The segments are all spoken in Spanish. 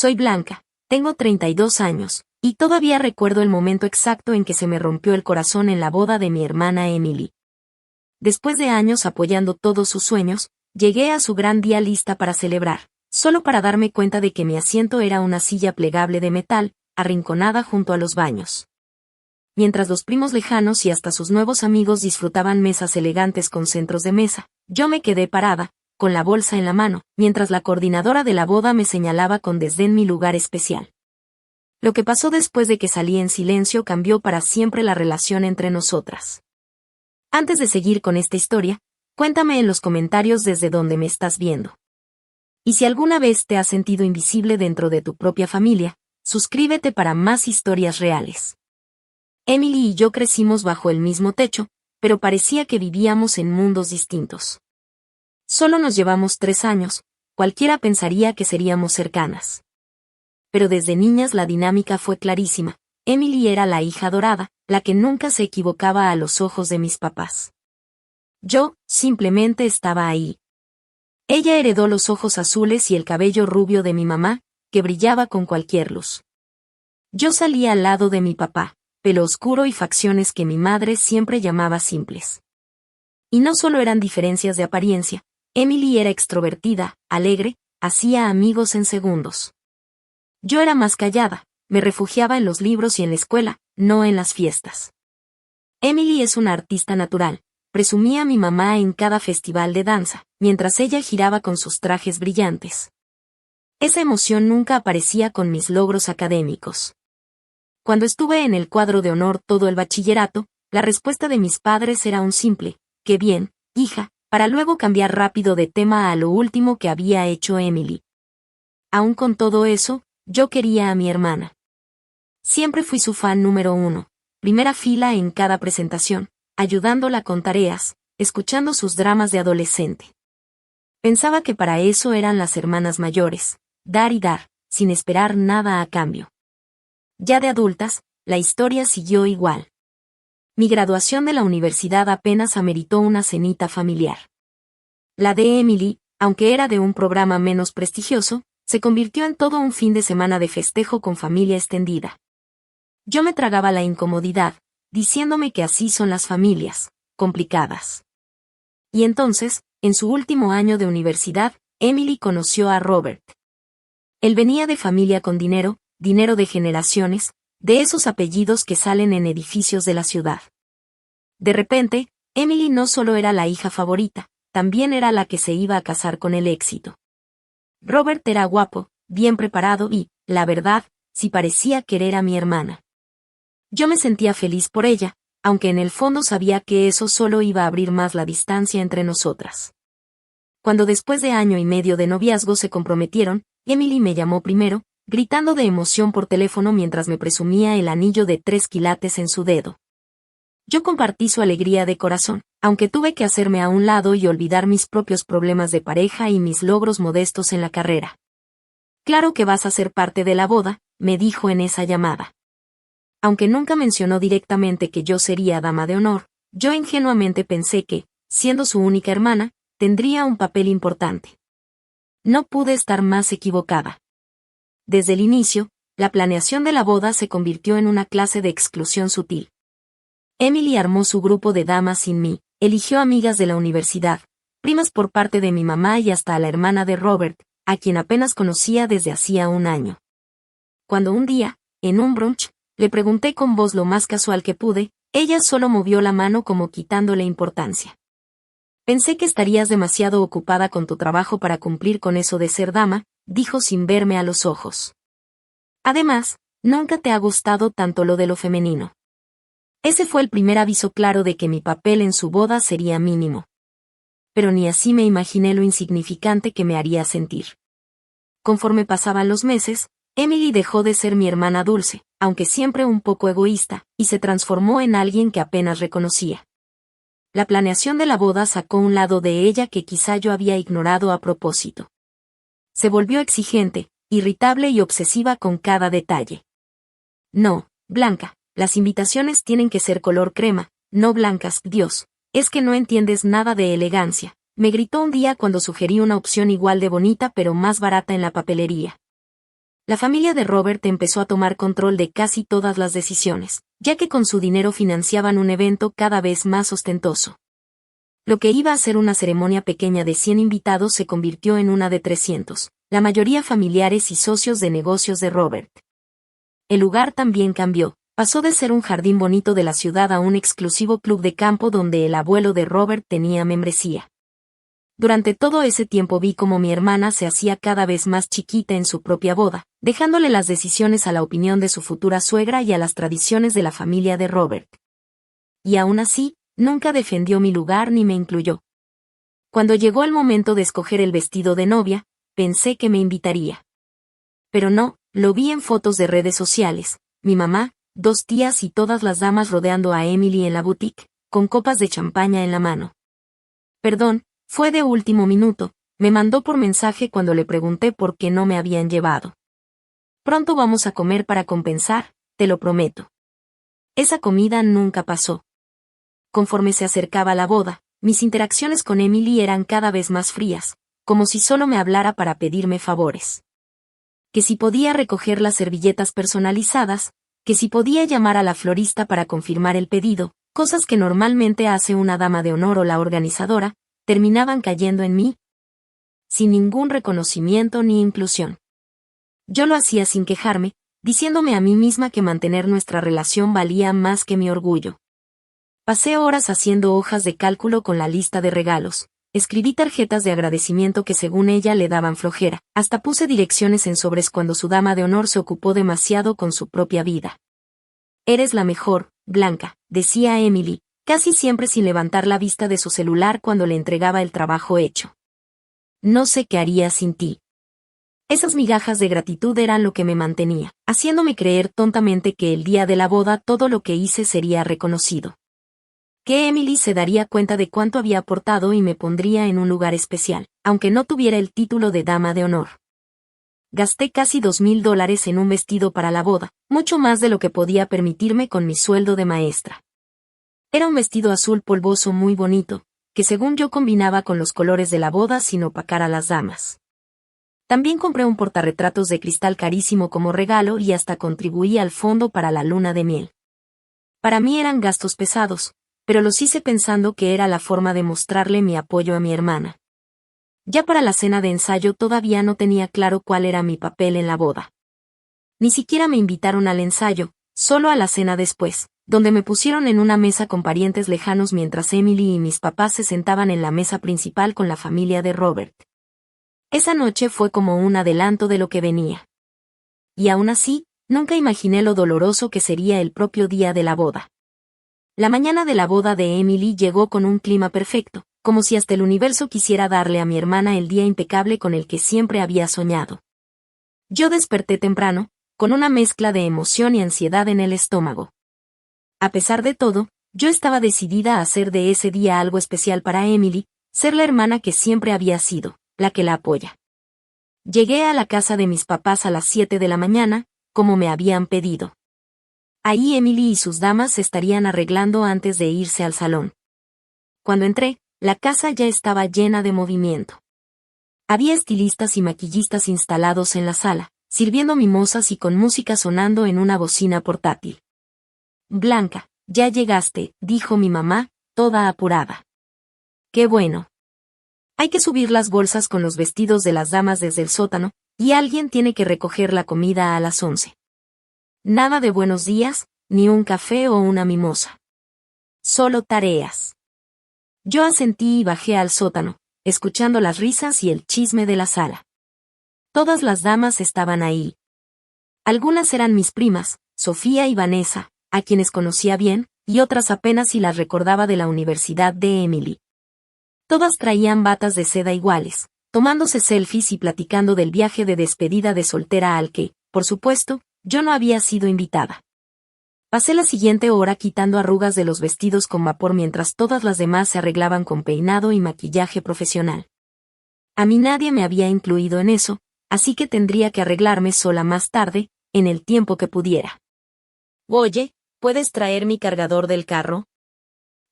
Soy Blanca, tengo 32 años, y todavía recuerdo el momento exacto en que se me rompió el corazón en la boda de mi hermana Emily. Después de años apoyando todos sus sueños, llegué a su gran día lista para celebrar, solo para darme cuenta de que mi asiento era una silla plegable de metal, arrinconada junto a los baños. Mientras los primos lejanos y hasta sus nuevos amigos disfrutaban mesas elegantes con centros de mesa, yo me quedé parada, con la bolsa en la mano, mientras la coordinadora de la boda me señalaba con desdén mi lugar especial. Lo que pasó después de que salí en silencio cambió para siempre la relación entre nosotras. Antes de seguir con esta historia, cuéntame en los comentarios desde dónde me estás viendo. Y si alguna vez te has sentido invisible dentro de tu propia familia, suscríbete para más historias reales. Emily y yo crecimos bajo el mismo techo, pero parecía que vivíamos en mundos distintos. Solo nos llevamos 3 años, cualquiera pensaría que seríamos cercanas. Pero desde niñas la dinámica fue clarísima. Emily era la hija adorada, la que nunca se equivocaba a los ojos de mis papás. Yo, simplemente estaba ahí. Ella heredó los ojos azules y el cabello rubio de mi mamá, que brillaba con cualquier luz. Yo salía al lado de mi papá, pelo oscuro y facciones que mi madre siempre llamaba simples. Y no solo eran diferencias de apariencia, Emily era extrovertida, alegre, hacía amigos en segundos. Yo era más callada, me refugiaba en los libros y en la escuela, no en las fiestas. Emily es una artista natural, presumía a mi mamá en cada festival de danza, mientras ella giraba con sus trajes brillantes. Esa emoción nunca aparecía con mis logros académicos. Cuando estuve en el cuadro de honor todo el bachillerato, la respuesta de mis padres era un simple, «Qué bien, hija», para luego cambiar rápido de tema a lo último que había hecho Emily. Aún con todo eso, yo quería a mi hermana. Siempre fui su fan número 1, primera fila en cada presentación, ayudándola con tareas, escuchando sus dramas de adolescente. Pensaba que para eso eran las hermanas mayores, dar y dar, sin esperar nada a cambio. Ya de adultas, la historia siguió igual. Mi graduación de la universidad apenas ameritó una cenita familiar. La de Emily, aunque era de un programa menos prestigioso, se convirtió en todo un fin de semana de festejo con familia extendida. Yo me tragaba la incomodidad, diciéndome que así son las familias, complicadas. Y entonces, en su último año de universidad, Emily conoció a Robert. Él venía de familia con dinero de generaciones, de esos apellidos que salen en edificios de la ciudad. De repente, Emily no solo era la hija favorita, también era la que se iba a casar con el éxito. Robert era guapo, bien preparado y, la verdad, sí parecía querer a mi hermana. Yo me sentía feliz por ella, aunque en el fondo sabía que eso solo iba a abrir más la distancia entre nosotras. Cuando después de año y medio de noviazgo se comprometieron, Emily me llamó primero, gritando de emoción por teléfono mientras me presumía el anillo de 3 quilates en su dedo. Yo compartí su alegría de corazón, aunque tuve que hacerme a un lado y olvidar mis propios problemas de pareja y mis logros modestos en la carrera. «Claro que vas a ser parte de la boda», me dijo en esa llamada. Aunque nunca mencionó directamente que yo sería dama de honor, yo ingenuamente pensé que, siendo su única hermana, tendría un papel importante. No pude estar más equivocada. Desde el inicio, la planeación de la boda se convirtió en una clase de exclusión sutil. Emily armó su grupo de damas sin mí, eligió amigas de la universidad, primas por parte de mi mamá y hasta a la hermana de Robert, a quien apenas conocía desde hacía un año. Cuando un día, en un brunch, le pregunté con voz lo más casual que pude, ella solo movió la mano como quitándole importancia. «Pensé que estarías demasiado ocupada con tu trabajo para cumplir con eso de ser dama», dijo sin verme a los ojos. «Además, nunca te ha gustado tanto lo de lo femenino». Ese fue el primer aviso claro de que mi papel en su boda sería mínimo. Pero ni así me imaginé lo insignificante que me haría sentir. Conforme pasaban los meses, Emily dejó de ser mi hermana dulce, aunque siempre un poco egoísta, y se transformó en alguien que apenas reconocía. La planeación de la boda sacó un lado de ella que quizá yo había ignorado a propósito. Se volvió exigente, irritable y obsesiva con cada detalle. «No, Blanca, las invitaciones tienen que ser color crema, no blancas, Dios, es que no entiendes nada de elegancia», me gritó un día cuando sugerí una opción igual de bonita pero más barata en la papelería. La familia de Robert empezó a tomar control de casi todas las decisiones, ya que con su dinero financiaban un evento cada vez más ostentoso. Lo que iba a ser una ceremonia pequeña de 100 invitados se convirtió en una de 300, la mayoría familiares y socios de negocios de Robert. El lugar también cambió, pasó de ser un jardín bonito de la ciudad a un exclusivo club de campo donde el abuelo de Robert tenía membresía. Durante todo ese tiempo vi cómo mi hermana se hacía cada vez más chiquita en su propia boda, dejándole las decisiones a la opinión de su futura suegra y a las tradiciones de la familia de Robert. Y aún así, nunca defendió mi lugar ni me incluyó. Cuando llegó el momento de escoger el vestido de novia, pensé que me invitaría. Pero no, lo vi en fotos de redes sociales, mi mamá, 2 tías y todas las damas rodeando a Emily en la boutique, con copas de champaña en la mano. Perdón, fue de último minuto, me mandó por mensaje cuando le pregunté por qué no me habían llevado. Pronto vamos a comer para compensar, te lo prometo. Esa comida nunca pasó. Conforme se acercaba la boda, mis interacciones con Emily eran cada vez más frías, como si solo me hablara para pedirme favores. Que si podía recoger las servilletas personalizadas, que si podía llamar a la florista para confirmar el pedido, cosas que normalmente hace una dama de honor o la organizadora, terminaban cayendo en mí, sin ningún reconocimiento ni inclusión. Yo lo hacía sin quejarme, diciéndome a mí misma que mantener nuestra relación valía más que mi orgullo. Pasé horas haciendo hojas de cálculo con la lista de regalos, escribí tarjetas de agradecimiento que según ella le daban flojera, hasta puse direcciones en sobres cuando su dama de honor se ocupó demasiado con su propia vida. Eres la mejor, Blanca, decía Emily, casi siempre sin levantar la vista de su celular cuando le entregaba el trabajo hecho. No sé qué haría sin ti. Esas migajas de gratitud eran lo que me mantenía, haciéndome creer tontamente que el día de la boda todo lo que hice sería reconocido. Que Emily se daría cuenta de cuánto había aportado y me pondría en un lugar especial, aunque no tuviera el título de dama de honor. Gasté casi $2,000 en un vestido para la boda, mucho más de lo que podía permitirme con mi sueldo de maestra. Era un vestido azul polvoso muy bonito, que según yo combinaba con los colores de la boda sin opacar a las damas. También compré un portarretratos de cristal carísimo como regalo y hasta contribuí al fondo para la luna de miel. Para mí eran gastos pesados, pero los hice pensando que era la forma de mostrarle mi apoyo a mi hermana. Ya para la cena de ensayo todavía no tenía claro cuál era mi papel en la boda. Ni siquiera me invitaron al ensayo, solo a la cena después, donde me pusieron en una mesa con parientes lejanos mientras Emily y mis papás se sentaban en la mesa principal con la familia de Robert. Esa noche fue como un adelanto de lo que venía. Y aún así, nunca imaginé lo doloroso que sería el propio día de la boda. La mañana de la boda de Emily llegó con un clima perfecto, como si hasta el universo quisiera darle a mi hermana el día impecable con el que siempre había soñado. Yo desperté temprano, con una mezcla de emoción y ansiedad en el estómago. A pesar de todo, yo estaba decidida a hacer de ese día algo especial para Emily, ser la hermana que siempre había sido, la que la apoya. Llegué a la casa de mis papás a las 7 de la mañana, como me habían pedido. Ahí Emily y sus damas se estarían arreglando antes de irse al salón. Cuando entré, la casa ya estaba llena de movimiento. Había estilistas y maquillistas instalados en la sala, sirviendo mimosas y con música sonando en una bocina portátil. Blanca, ya llegaste, dijo mi mamá, toda apurada. Qué bueno. Hay que subir las bolsas con los vestidos de las damas desde el sótano, y alguien tiene que recoger la comida a las 11. Nada de buenos días, ni un café o una mimosa. Solo tareas. Yo asentí y bajé al sótano, escuchando las risas y el chisme de la sala. Todas las damas estaban ahí. Algunas eran mis primas, Sofía y Vanessa, a quienes conocía bien, y otras apenas si las recordaba de la universidad de Emily. Todas traían batas de seda iguales, tomándose selfies y platicando del viaje de despedida de soltera al que, por supuesto, yo no había sido invitada. Pasé la siguiente hora quitando arrugas de los vestidos con vapor mientras todas las demás se arreglaban con peinado y maquillaje profesional. A mí nadie me había incluido en eso, así que tendría que arreglarme sola más tarde, en el tiempo que pudiera. Oye, ¿puedes traer mi cargador del carro?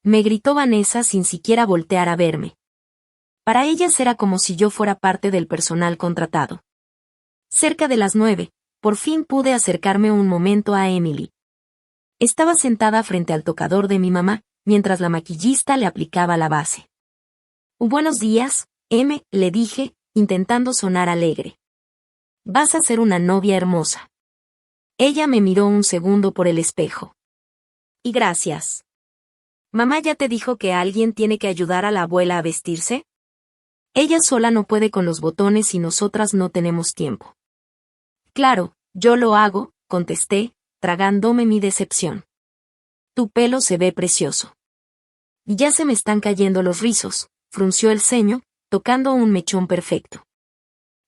Me gritó Vanessa sin siquiera voltear a verme. Para ellas era como si yo fuera parte del personal contratado. Cerca de las 9, por fin pude acercarme un momento a Emily. Estaba sentada frente al tocador de mi mamá, mientras la maquillista le aplicaba la base. Buenos días, M, le dije, intentando sonar alegre. Vas a ser una novia hermosa. Ella me miró un segundo por el espejo. Y gracias. ¿Mamá ya te dijo que alguien tiene que ayudar a la abuela a vestirse? Ella sola no puede con los botones y nosotras no tenemos tiempo. Claro, yo lo hago, contesté, tragándome mi decepción. Tu pelo se ve precioso. Y ya se me están cayendo los rizos, frunció el ceño, tocando un mechón perfecto.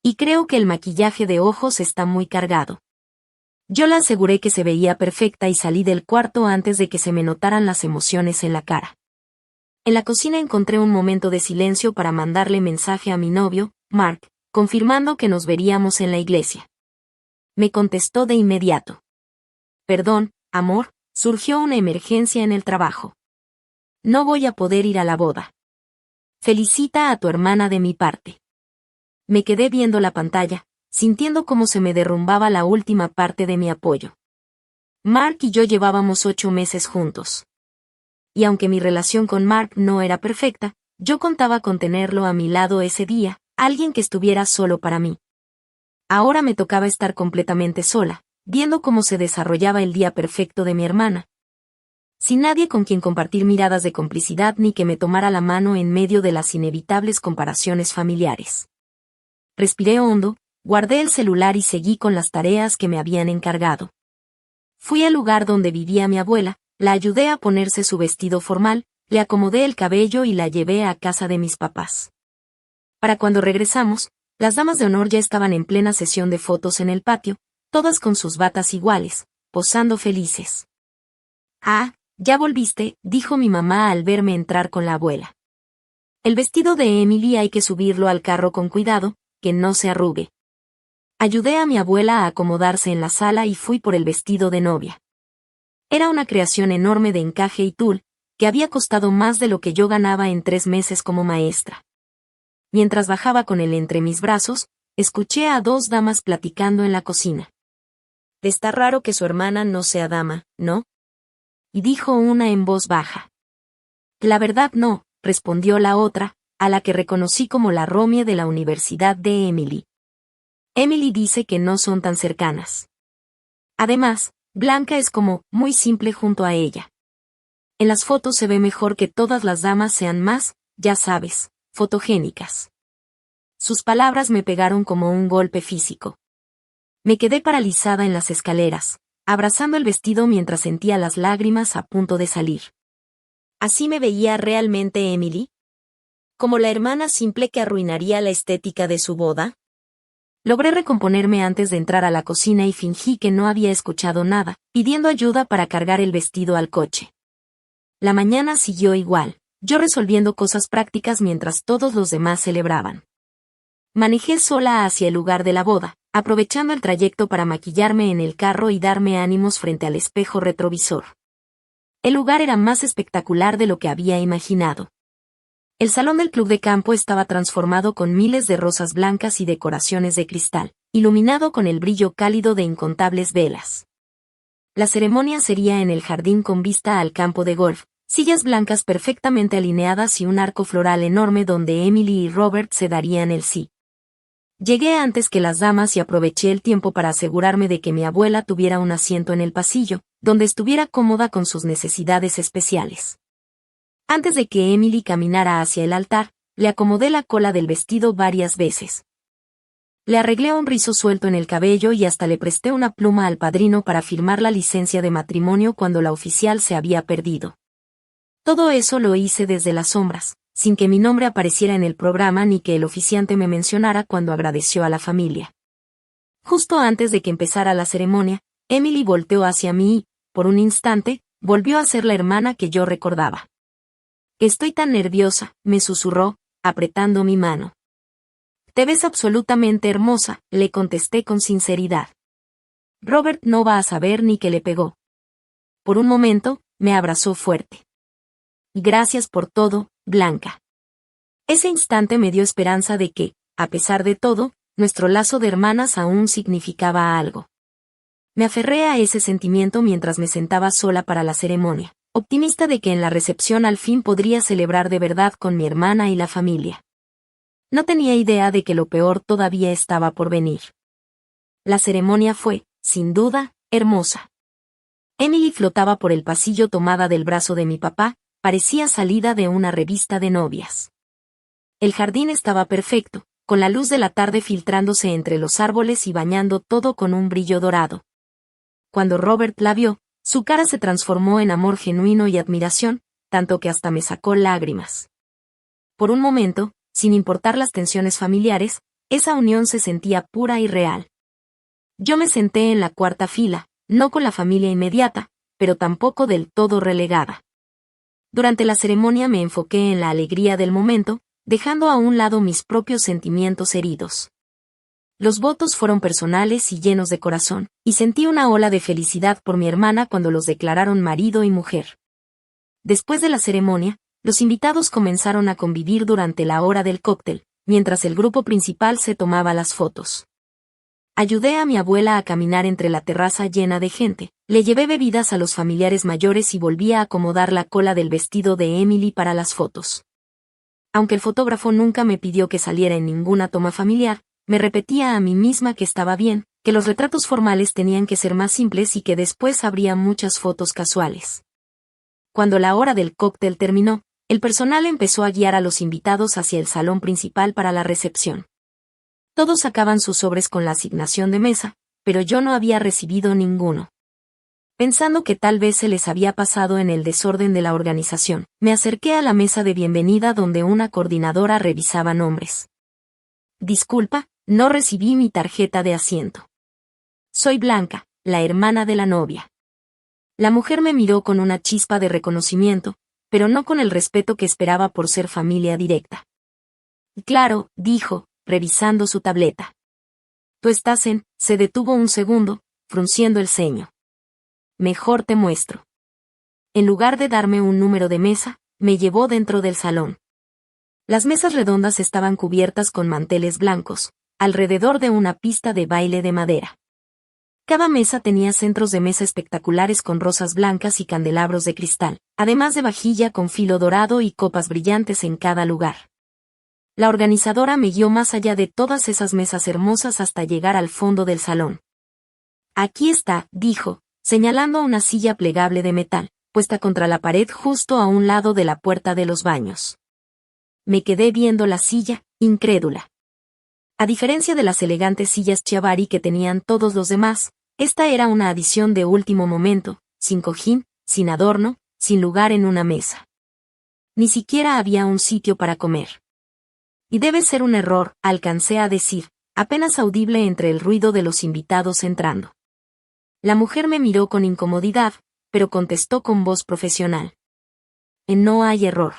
Y creo que el maquillaje de ojos está muy cargado. Yo la aseguré que se veía perfecta y salí del cuarto antes de que se me notaran las emociones en la cara. En la cocina encontré un momento de silencio para mandarle mensaje a mi novio, Mark, confirmando que nos veríamos en la iglesia. Me contestó de inmediato. Perdón, amor, surgió una emergencia en el trabajo. No voy a poder ir a la boda. Felicita a tu hermana de mi parte. Me quedé viendo la pantalla, sintiendo cómo se me derrumbaba la última parte de mi apoyo. Mark y yo llevábamos 8 meses juntos. Y aunque mi relación con Mark no era perfecta, yo contaba con tenerlo a mi lado ese día, alguien que estuviera solo para mí. Ahora me tocaba estar completamente sola, viendo cómo se desarrollaba el día perfecto de mi hermana. Sin nadie con quien compartir miradas de complicidad ni que me tomara la mano en medio de las inevitables comparaciones familiares. Respiré hondo, guardé el celular y seguí con las tareas que me habían encargado. Fui al lugar donde vivía mi abuela, la ayudé a ponerse su vestido formal, le acomodé el cabello y la llevé a casa de mis papás. Para cuando regresamos, las damas de honor ya estaban en plena sesión de fotos en el patio, todas con sus batas iguales, posando felices. Ah, ya volviste, dijo mi mamá al verme entrar con la abuela. El vestido de Emily hay que subirlo al carro con cuidado, que no se arrugue. Ayudé a mi abuela a acomodarse en la sala y fui por el vestido de novia. Era una creación enorme de encaje y tul, que había costado más de lo que yo ganaba en 3 meses como maestra. Mientras bajaba con él entre mis brazos, escuché a 2 damas platicando en la cocina. Está raro que su hermana no sea dama, ¿no? Y dijo una en voz baja. La verdad no, respondió la otra, a la que reconocí como la Romie de la Universidad de Emily. Emily dice que no son tan cercanas. Además, Blanca es como muy simple junto a ella. En las fotos se ve mejor que todas las damas sean más, ya sabes, fotogénicas. Sus palabras me pegaron como un golpe físico. Me quedé paralizada en las escaleras, abrazando el vestido mientras sentía las lágrimas a punto de salir. ¿Así me veía realmente Emily? ¿Como la hermana simple que arruinaría la estética de su boda? Logré recomponerme antes de entrar a la cocina y fingí que no había escuchado nada, pidiendo ayuda para cargar el vestido al coche. La mañana siguió igual, yo resolviendo cosas prácticas mientras todos los demás celebraban. Manejé sola hacia el lugar de la boda, aprovechando el trayecto para maquillarme en el carro y darme ánimos frente al espejo retrovisor. El lugar era más espectacular de lo que había imaginado. El salón del club de campo estaba transformado con miles de rosas blancas y decoraciones de cristal, iluminado con el brillo cálido de incontables velas. La ceremonia sería en el jardín con vista al campo de golf, sillas blancas perfectamente alineadas y un arco floral enorme donde Emily y Robert se darían el sí. Llegué antes que las damas y aproveché el tiempo para asegurarme de que mi abuela tuviera un asiento en el pasillo, donde estuviera cómoda con sus necesidades especiales. Antes de que Emily caminara hacia el altar, le acomodé la cola del vestido varias veces. Le arreglé un rizo suelto en el cabello y hasta le presté una pluma al padrino para firmar la licencia de matrimonio cuando la oficial se había perdido. Todo eso lo hice desde las sombras, sin que mi nombre apareciera en el programa ni que el oficiante me mencionara cuando agradeció a la familia. Justo antes de que empezara la ceremonia, Emily volteó hacia mí y, por un instante, volvió a ser la hermana que yo recordaba. Estoy tan nerviosa, me susurró, apretando mi mano. Te ves absolutamente hermosa, le contesté con sinceridad. Robert no va a saber ni que le pegó. Por un momento, me abrazó fuerte. Gracias por todo, Blanca. Ese instante me dio esperanza de que, a pesar de todo, nuestro lazo de hermanas aún significaba algo. Me aferré a ese sentimiento mientras me sentaba sola para la ceremonia, optimista de que en la recepción al fin podría celebrar de verdad con mi hermana y la familia. No tenía idea de que lo peor todavía estaba por venir. La ceremonia fue, sin duda, hermosa. Emily flotaba por el pasillo tomada del brazo de mi papá, parecía salida de una revista de novias. El jardín estaba perfecto, con la luz de la tarde filtrándose entre los árboles y bañando todo con un brillo dorado. Cuando Robert la vio, su cara se transformó en amor genuino y admiración, tanto que hasta me sacó lágrimas. Por un momento, sin importar las tensiones familiares, esa unión se sentía pura y real. Yo me senté en la cuarta fila, no con la familia inmediata, pero tampoco del todo relegada. Durante la ceremonia me enfoqué en la alegría del momento, dejando a un lado mis propios sentimientos heridos. Los votos fueron personales y llenos de corazón, y sentí una ola de felicidad por mi hermana cuando los declararon marido y mujer. Después de la ceremonia, los invitados comenzaron a convivir durante la hora del cóctel, mientras el grupo principal se tomaba las fotos. Ayudé a mi abuela a caminar entre la terraza llena de gente, le llevé bebidas a los familiares mayores y volví a acomodar la cola del vestido de Emily para las fotos. Aunque el fotógrafo nunca me pidió que saliera en ninguna toma familiar, me repetía a mí misma que estaba bien, que los retratos formales tenían que ser más simples y que después habría muchas fotos casuales. Cuando la hora del cóctel terminó, el personal empezó a guiar a los invitados hacia el salón principal para la recepción. Todos sacaban sus sobres con la asignación de mesa, pero yo no había recibido ninguno. Pensando que tal vez se les había pasado en el desorden de la organización, me acerqué a la mesa de bienvenida donde una coordinadora revisaba nombres. Disculpa, no recibí mi tarjeta de asiento. Soy Blanca, la hermana de la novia. La mujer me miró con una chispa de reconocimiento, pero no con el respeto que esperaba por ser familia directa. Claro, dijo, revisando su tableta. Tú estás en, se detuvo un segundo, frunciendo el ceño. Mejor te muestro. En lugar de darme un número de mesa, me llevó dentro del salón. Las mesas redondas estaban cubiertas con manteles blancos, alrededor de una pista de baile de madera. Cada mesa tenía centros de mesa espectaculares con rosas blancas y candelabros de cristal, además de vajilla con filo dorado y copas brillantes en cada lugar. La organizadora me guió más allá de todas esas mesas hermosas hasta llegar al fondo del salón. Aquí está, dijo, señalando una silla plegable de metal, puesta contra la pared justo a un lado de la puerta de los baños. Me quedé viendo la silla, incrédula. A diferencia de las elegantes sillas Chiavari que tenían todos los demás, esta era una adición de último momento, sin cojín, sin adorno, sin lugar en una mesa. Ni siquiera había un sitio para comer. Y debe ser un error, alcancé a decir, apenas audible entre el ruido de los invitados entrando. La mujer me miró con incomodidad, pero contestó con voz profesional. No hay error.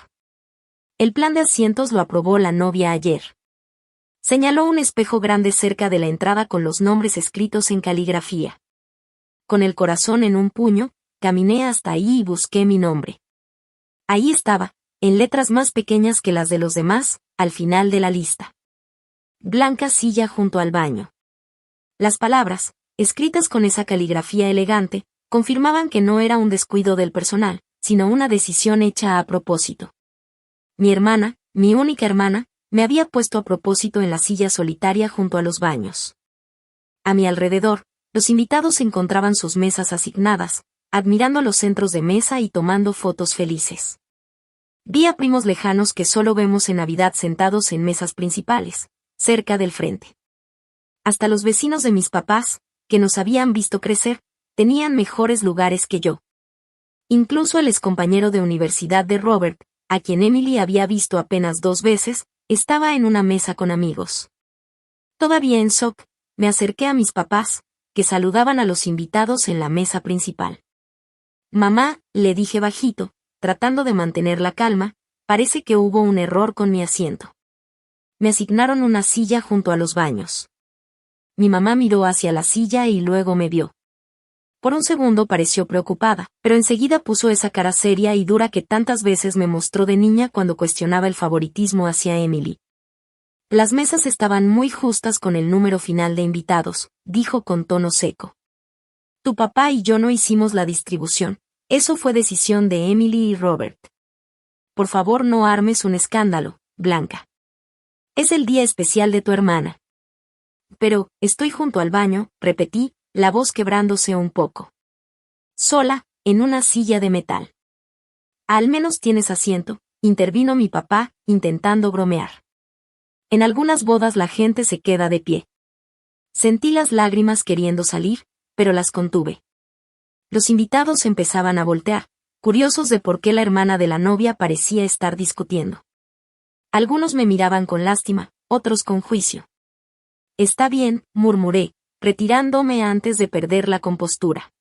El plan de asientos lo aprobó la novia ayer. Señaló un espejo grande cerca de la entrada con los nombres escritos en caligrafía. Con el corazón en un puño, caminé hasta ahí y busqué mi nombre. Ahí estaba, en letras más pequeñas que las de los demás, al final de la lista. Blanca silla junto al baño. Las palabras, escritas con esa caligrafía elegante, confirmaban que no era un descuido del personal, sino una decisión hecha a propósito. Mi hermana, mi única hermana, me había puesto a propósito en la silla solitaria junto a los baños. A mi alrededor, los invitados encontraban sus mesas asignadas, admirando los centros de mesa y tomando fotos felices. Vi a primos lejanos que solo vemos en Navidad sentados en mesas principales, cerca del frente. Hasta los vecinos de mis papás, que nos habían visto crecer, tenían mejores lugares que yo. Incluso el excompañero de universidad de Robert, a quien Emily había visto apenas 2 veces, estaba en una mesa con amigos. Todavía en shock, me acerqué a mis papás, que saludaban a los invitados en la mesa principal. Mamá, le dije bajito, tratando de mantener la calma, parece que hubo un error con mi asiento. Me asignaron una silla junto a los baños. Mi mamá miró hacia la silla y luego me vio. Por un segundo pareció preocupada, pero enseguida puso esa cara seria y dura que tantas veces me mostró de niña cuando cuestionaba el favoritismo hacia Emily. Las mesas estaban muy justas con el número final de invitados, dijo con tono seco. Tu papá y yo no hicimos la distribución. Eso fue decisión de Emily y Robert. Por favor, no armes un escándalo, Blanca. Es el día especial de tu hermana. Pero, estoy junto al baño, repetí, la voz quebrándose un poco. Sola, en una silla de metal. Al menos tienes asiento, intervino mi papá, intentando bromear. En algunas bodas la gente se queda de pie. Sentí las lágrimas queriendo salir, pero las contuve. Los invitados empezaban a voltear, curiosos de por qué la hermana de la novia parecía estar discutiendo. Algunos me miraban con lástima, otros con juicio. Está bien, murmuré, retirándome antes de perder la compostura.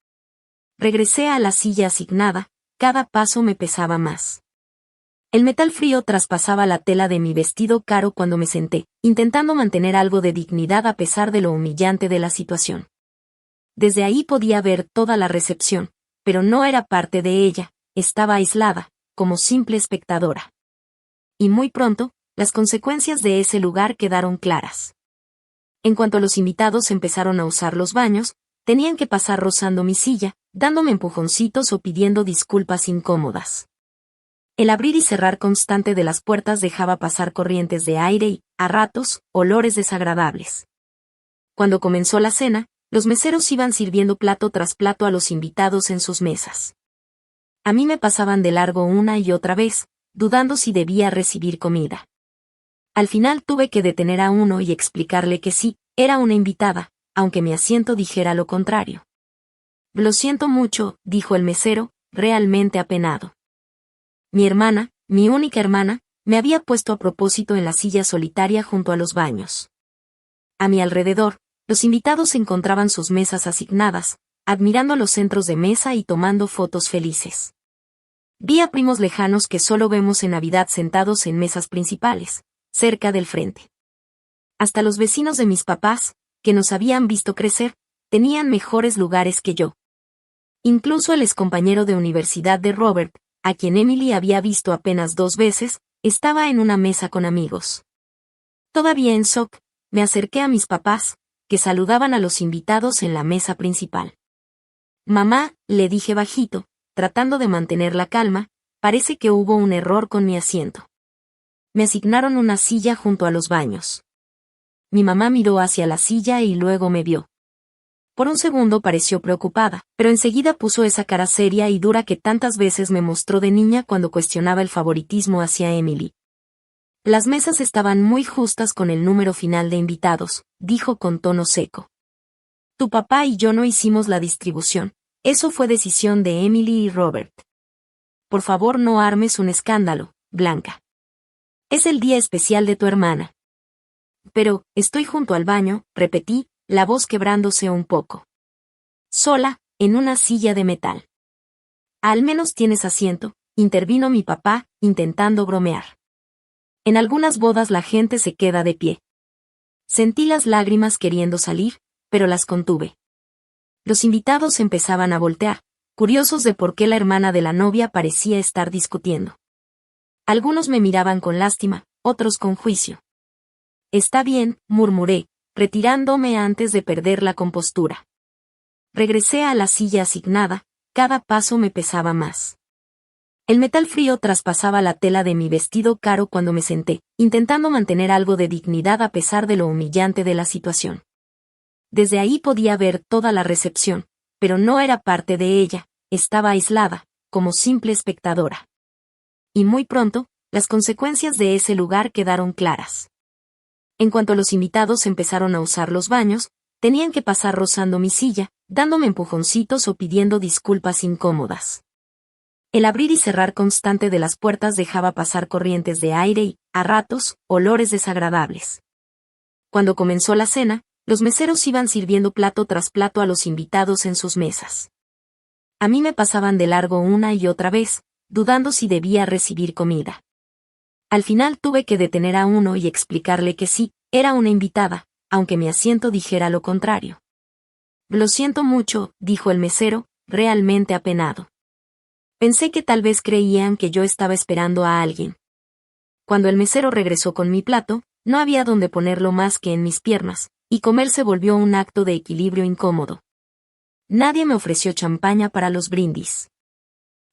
Regresé a la silla asignada, cada paso me pesaba más. El metal frío traspasaba la tela de mi vestido caro cuando me senté, intentando mantener algo de dignidad a pesar de lo humillante de la situación. Desde ahí podía ver toda la recepción, pero no era parte de ella, estaba aislada, como simple espectadora. Y muy pronto, las consecuencias de ese lugar quedaron claras. En cuanto los invitados empezaron a usar los baños, tenían que pasar rozando mi silla, dándome empujoncitos o pidiendo disculpas incómodas. El abrir y cerrar constante de las puertas dejaba pasar corrientes de aire y, a ratos, olores desagradables. Cuando comenzó la cena, los meseros iban sirviendo plato tras plato a los invitados en sus mesas. A mí me pasaban de largo una y otra vez, dudando si debía recibir comida. Al final tuve que detener a uno y explicarle que sí, era una invitada, aunque mi asiento dijera lo contrario. Lo siento mucho, dijo el mesero, realmente apenado. Mi hermana, mi única hermana, me había puesto a propósito en la silla solitaria junto a los baños. A mi alrededor, los invitados encontraban sus mesas asignadas, admirando los centros de mesa y tomando fotos felices. Vi a primos lejanos que solo vemos en Navidad sentados en mesas principales, cerca del frente. Hasta los vecinos de mis papás, que nos habían visto crecer, tenían mejores lugares que yo. Incluso el excompañero de universidad de Robert, a quien Emily había visto apenas 2 veces, estaba en una mesa con amigos. Todavía en shock, me acerqué a mis papás, que saludaban a los invitados en la mesa principal. Mamá, le dije bajito, tratando de mantener la calma, parece que hubo un error con mi asiento. Me asignaron una silla junto a los baños. Mi mamá miró hacia la silla y luego me vio. Por un segundo pareció preocupada, pero enseguida puso esa cara seria y dura que tantas veces me mostró de niña cuando cuestionaba el favoritismo hacia Emily. Las mesas estaban muy justas con el número final de invitados, dijo con tono seco. Tu papá y yo no hicimos la distribución, eso fue decisión de Emily y Robert. Por favor, no armes un escándalo, Blanca. Es el día especial de tu hermana. Pero, estoy junto al baño, repetí, la voz quebrándose un poco. Sola, en una silla de metal. Al menos tienes asiento, intervino mi papá, intentando bromear. En algunas bodas la gente se queda de pie. Sentí las lágrimas queriendo salir, pero las contuve. Los invitados empezaban a voltear, curiosos de por qué la hermana de la novia parecía estar discutiendo. Algunos me miraban con lástima, otros con juicio. Está bien, murmuré, retirándome antes de perder la compostura. Regresé a la silla asignada, cada paso me pesaba más. El metal frío traspasaba la tela de mi vestido caro cuando me senté, intentando mantener algo de dignidad a pesar de lo humillante de la situación. Desde ahí podía ver toda la recepción, pero no era parte de ella, estaba aislada, como simple espectadora. Y muy pronto, las consecuencias de ese lugar quedaron claras. En cuanto los invitados empezaron a usar los baños, tenían que pasar rozando mi silla, dándome empujoncitos o pidiendo disculpas incómodas. El abrir y cerrar constante de las puertas dejaba pasar corrientes de aire y, a ratos, olores desagradables. Cuando comenzó la cena, los meseros iban sirviendo plato tras plato a los invitados en sus mesas. A mí me pasaban de largo una y otra vez, dudando si debía recibir comida. Al final tuve que detener a uno y explicarle que sí, era una invitada, aunque mi asiento dijera lo contrario. Lo siento mucho, dijo el mesero, realmente apenado. Pensé que tal vez creían que yo estaba esperando a alguien. Cuando el mesero regresó con mi plato, no había donde ponerlo más que en mis piernas, y comer se volvió un acto de equilibrio incómodo. Nadie me ofreció champaña para los brindis.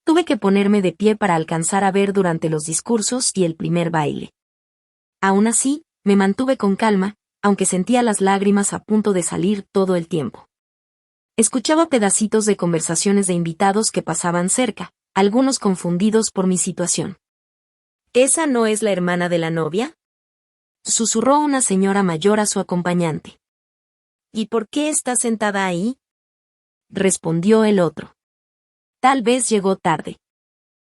Tuve que ponerme de pie para alcanzar a ver durante los discursos y el primer baile. Aún así, me mantuve con calma, aunque sentía las lágrimas a punto de salir todo el tiempo. Escuchaba pedacitos de conversaciones de invitados que pasaban cerca, algunos confundidos por mi situación. ¿Esa no es la hermana de la novia?, susurró una señora mayor a su acompañante. ¿Y por qué está sentada ahí?, respondió el otro. Tal vez llegó tarde.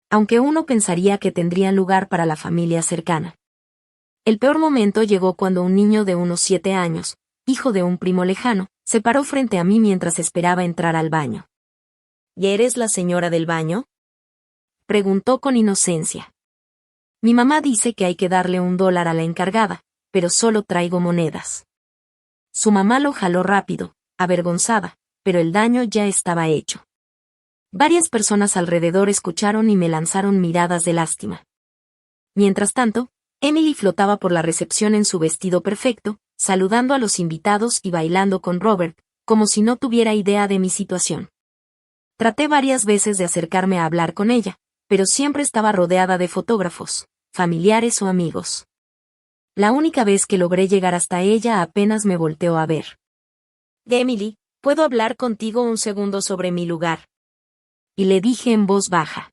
Aunque uno pensaría que tendrían lugar para la familia cercana. El peor momento llegó cuando un niño de unos 7 años, hijo de un primo lejano, se paró frente a mí mientras esperaba entrar al baño. ¿Y eres la señora del baño?, preguntó con inocencia. Mi mamá dice que hay que darle $1 a la encargada, pero solo traigo monedas. Su mamá lo jaló rápido, avergonzada, pero el daño ya estaba hecho. Varias personas alrededor escucharon y me lanzaron miradas de lástima. Mientras tanto, Emily flotaba por la recepción en su vestido perfecto, saludando a los invitados y bailando con Robert, como si no tuviera idea de mi situación. Traté varias veces de acercarme a hablar con ella, pero siempre estaba rodeada de fotógrafos, familiares o amigos. La única vez que logré llegar hasta ella apenas me volteó a ver. «Emily, ¿puedo hablar contigo un segundo sobre mi lugar?», y le dije en voz baja.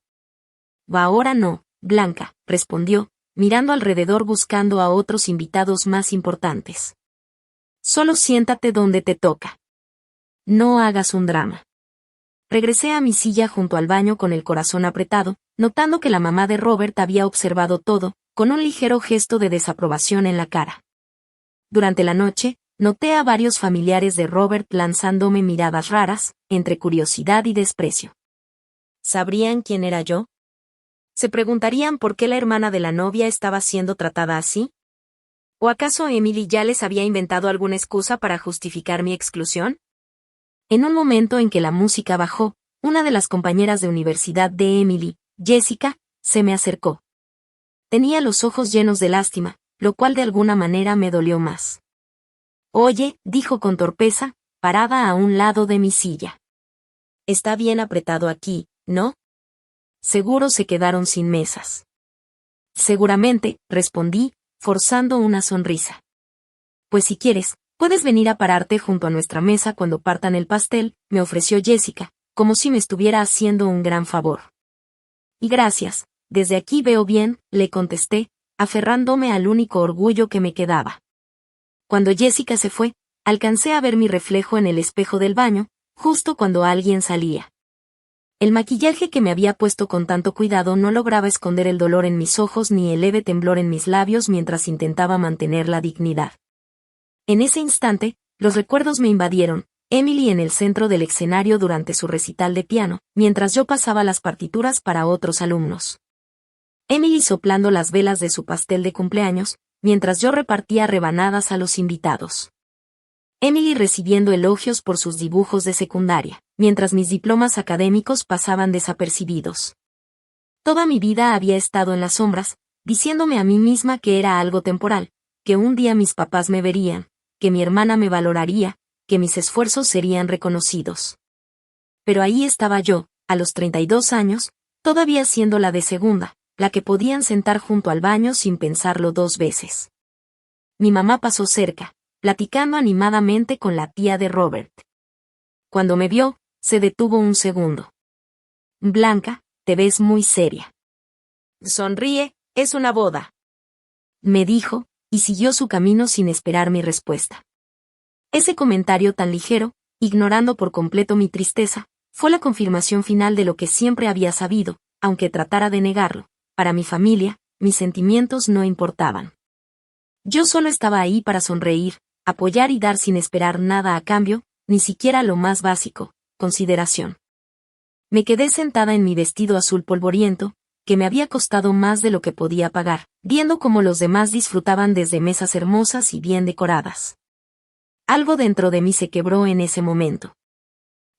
«Ahora no, Blanca», respondió, mirando alrededor buscando a otros invitados más importantes. «Solo siéntate donde te toca. No hagas un drama». Regresé a mi silla junto al baño con el corazón apretado, notando que la mamá de Robert había observado todo, con un ligero gesto de desaprobación en la cara. Durante la noche, noté a varios familiares de Robert lanzándome miradas raras, entre curiosidad y desprecio. ¿Sabrían quién era yo? ¿Se preguntarían por qué la hermana de la novia estaba siendo tratada así? ¿O acaso Emily ya les había inventado alguna excusa para justificar mi exclusión? En un momento en que la música bajó, una de las compañeras de universidad de Emily, Jessica, se me acercó. Tenía los ojos llenos de lástima, lo cual de alguna manera me dolió más. «Oye», dijo con torpeza, parada a un lado de mi silla. «Está bien apretado aquí, ¿no? Seguro se quedaron sin mesas». «Seguramente», respondí, forzando una sonrisa. «Pues si quieres, puedes venir a pararte junto a nuestra mesa cuando partan el pastel», me ofreció Jessica, como si me estuviera haciendo un gran favor. «Y gracias, desde aquí veo bien», le contesté, aferrándome al único orgullo que me quedaba. Cuando Jessica se fue, alcancé a ver mi reflejo en el espejo del baño, justo cuando alguien salía. El maquillaje que me había puesto con tanto cuidado no lograba esconder el dolor en mis ojos ni el leve temblor en mis labios mientras intentaba mantener la dignidad. En ese instante, los recuerdos me invadieron, Emily en el centro del escenario durante su recital de piano, mientras yo pasaba las partituras para otros alumnos. Emily soplando las velas de su pastel de cumpleaños, mientras yo repartía rebanadas a los invitados. Emily recibiendo elogios por sus dibujos de secundaria, mientras mis diplomas académicos pasaban desapercibidos. Toda mi vida había estado en las sombras, diciéndome a mí misma que era algo temporal, que un día mis papás me verían, que mi hermana me valoraría, que mis esfuerzos serían reconocidos. Pero ahí estaba yo, a los 32 años, todavía siendo la de segunda, la que podían sentar junto al baño sin pensarlo 2 veces. Mi mamá pasó cerca, platicando animadamente con la tía de Robert. Cuando me vio, se detuvo un segundo. «Blanca, te ves muy seria». «Sonríe, es una boda», me dijo, y siguió su camino sin esperar mi respuesta. Ese comentario tan ligero, ignorando por completo mi tristeza, fue la confirmación final de lo que siempre había sabido, aunque tratara de negarlo. Para mi familia, mis sentimientos no importaban. Yo solo estaba ahí para sonreír, apoyar y dar sin esperar nada a cambio, ni siquiera lo más básico, consideración. Me quedé sentada en mi vestido azul polvoriento, que me había costado más de lo que podía pagar, viendo cómo los demás disfrutaban desde mesas hermosas y bien decoradas. Algo dentro de mí se quebró en ese momento.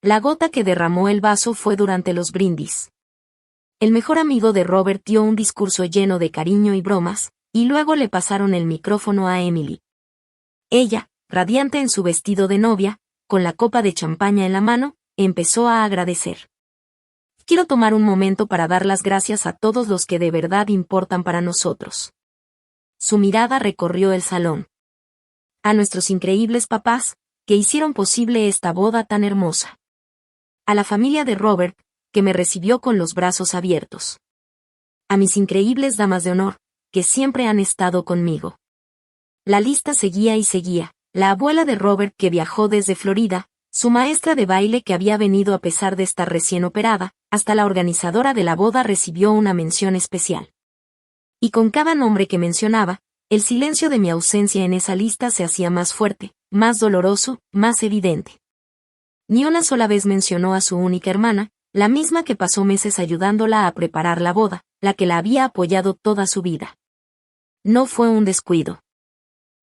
La gota que derramó el vaso fue durante los brindis. El mejor amigo de Robert dio un discurso lleno de cariño y bromas, y luego le pasaron el micrófono a Emily. Ella, radiante en su vestido de novia, con la copa de champaña en la mano, empezó a agradecer. Quiero tomar un momento para dar las gracias a todos los que de verdad importan para nosotros. Su mirada recorrió el salón. A nuestros increíbles papás, que hicieron posible esta boda tan hermosa. A la familia de Robert, que me recibió con los brazos abiertos. A mis increíbles damas de honor, que siempre han estado conmigo. La lista seguía y seguía. La abuela de Robert que viajó desde Florida, su maestra de baile que había venido a pesar de estar recién operada, hasta la organizadora de la boda recibió una mención especial. Y con cada nombre que mencionaba, el silencio de mi ausencia en esa lista se hacía más fuerte, más doloroso, más evidente. Ni una sola vez mencionó a su única hermana, la misma que pasó meses ayudándola a preparar la boda, la que la había apoyado toda su vida. No fue un descuido.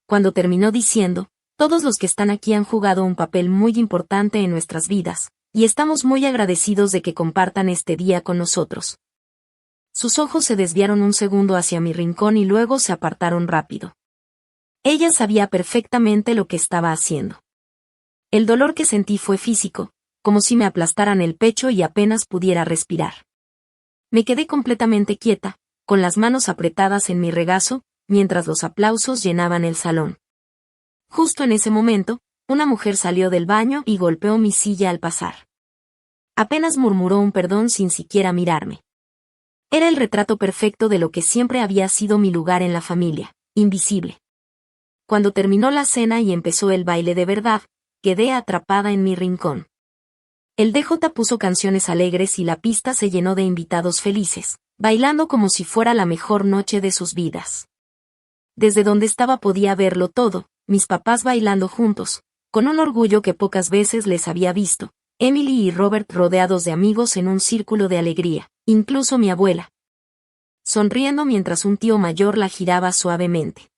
Cuando terminó diciendo, todos los que están aquí han jugado un papel muy importante en nuestras vidas, y estamos muy agradecidos de que compartan este día con nosotros. Sus ojos se desviaron un segundo hacia mi rincón y luego se apartaron rápido. Ella sabía perfectamente lo que estaba haciendo. El dolor que sentí fue físico, como si me aplastaran el pecho y apenas pudiera respirar. Me quedé completamente quieta, con las manos apretadas en mi regazo, mientras los aplausos llenaban el salón. Justo en ese momento, una mujer salió del baño y golpeó mi silla al pasar. Apenas murmuró un perdón sin siquiera mirarme. Era el retrato perfecto de lo que siempre había sido mi lugar en la familia, invisible. Cuando terminó la cena y empezó el baile de verdad, quedé atrapada en mi rincón. El DJ puso canciones alegres y la pista se llenó de invitados felices, bailando como si fuera la mejor noche de sus vidas. Desde donde estaba podía verlo todo, mis papás bailando juntos, con un orgullo que pocas veces les había visto, Emily y Robert rodeados de amigos en un círculo de alegría, incluso mi abuela, sonriendo mientras un tío mayor la giraba suavemente.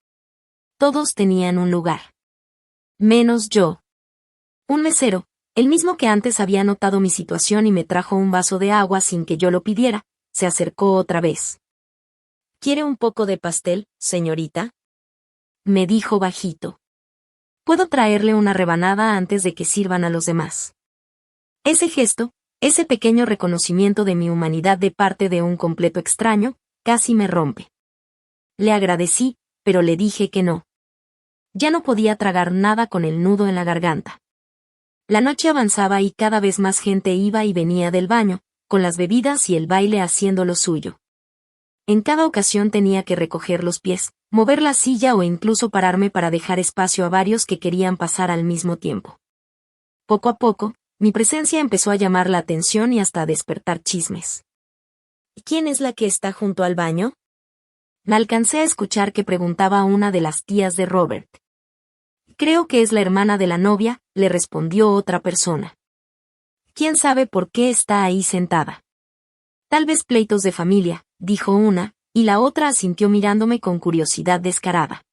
Todos tenían un lugar. Menos yo. Un mesero, el mismo que antes había notado mi situación y me trajo un vaso de agua sin que yo lo pidiera, se acercó otra vez. ¿Quiere un poco de pastel, señorita?, me dijo bajito. Puedo traerle una rebanada antes de que sirvan a los demás. Ese gesto, ese pequeño reconocimiento de mi humanidad de parte de un completo extraño, casi me rompe. Le agradecí, pero le dije que no. Ya no podía tragar nada con el nudo en la garganta. La noche avanzaba y cada vez más gente iba y venía del baño, con las bebidas y el baile haciendo lo suyo. En cada ocasión tenía que recoger los pies, mover la silla o incluso pararme para dejar espacio a varios que querían pasar al mismo tiempo. Poco a poco, mi presencia empezó a llamar la atención y hasta a despertar chismes. ¿Quién es la que está junto al baño?, me alcancé a escuchar que preguntaba a una de las tías de Robert. Creo que es la hermana de la novia, le respondió otra persona. ¿Quién sabe por qué está ahí sentada? Tal vez pleitos de familia, dijo una, y la otra asintió mirándome con curiosidad descarada.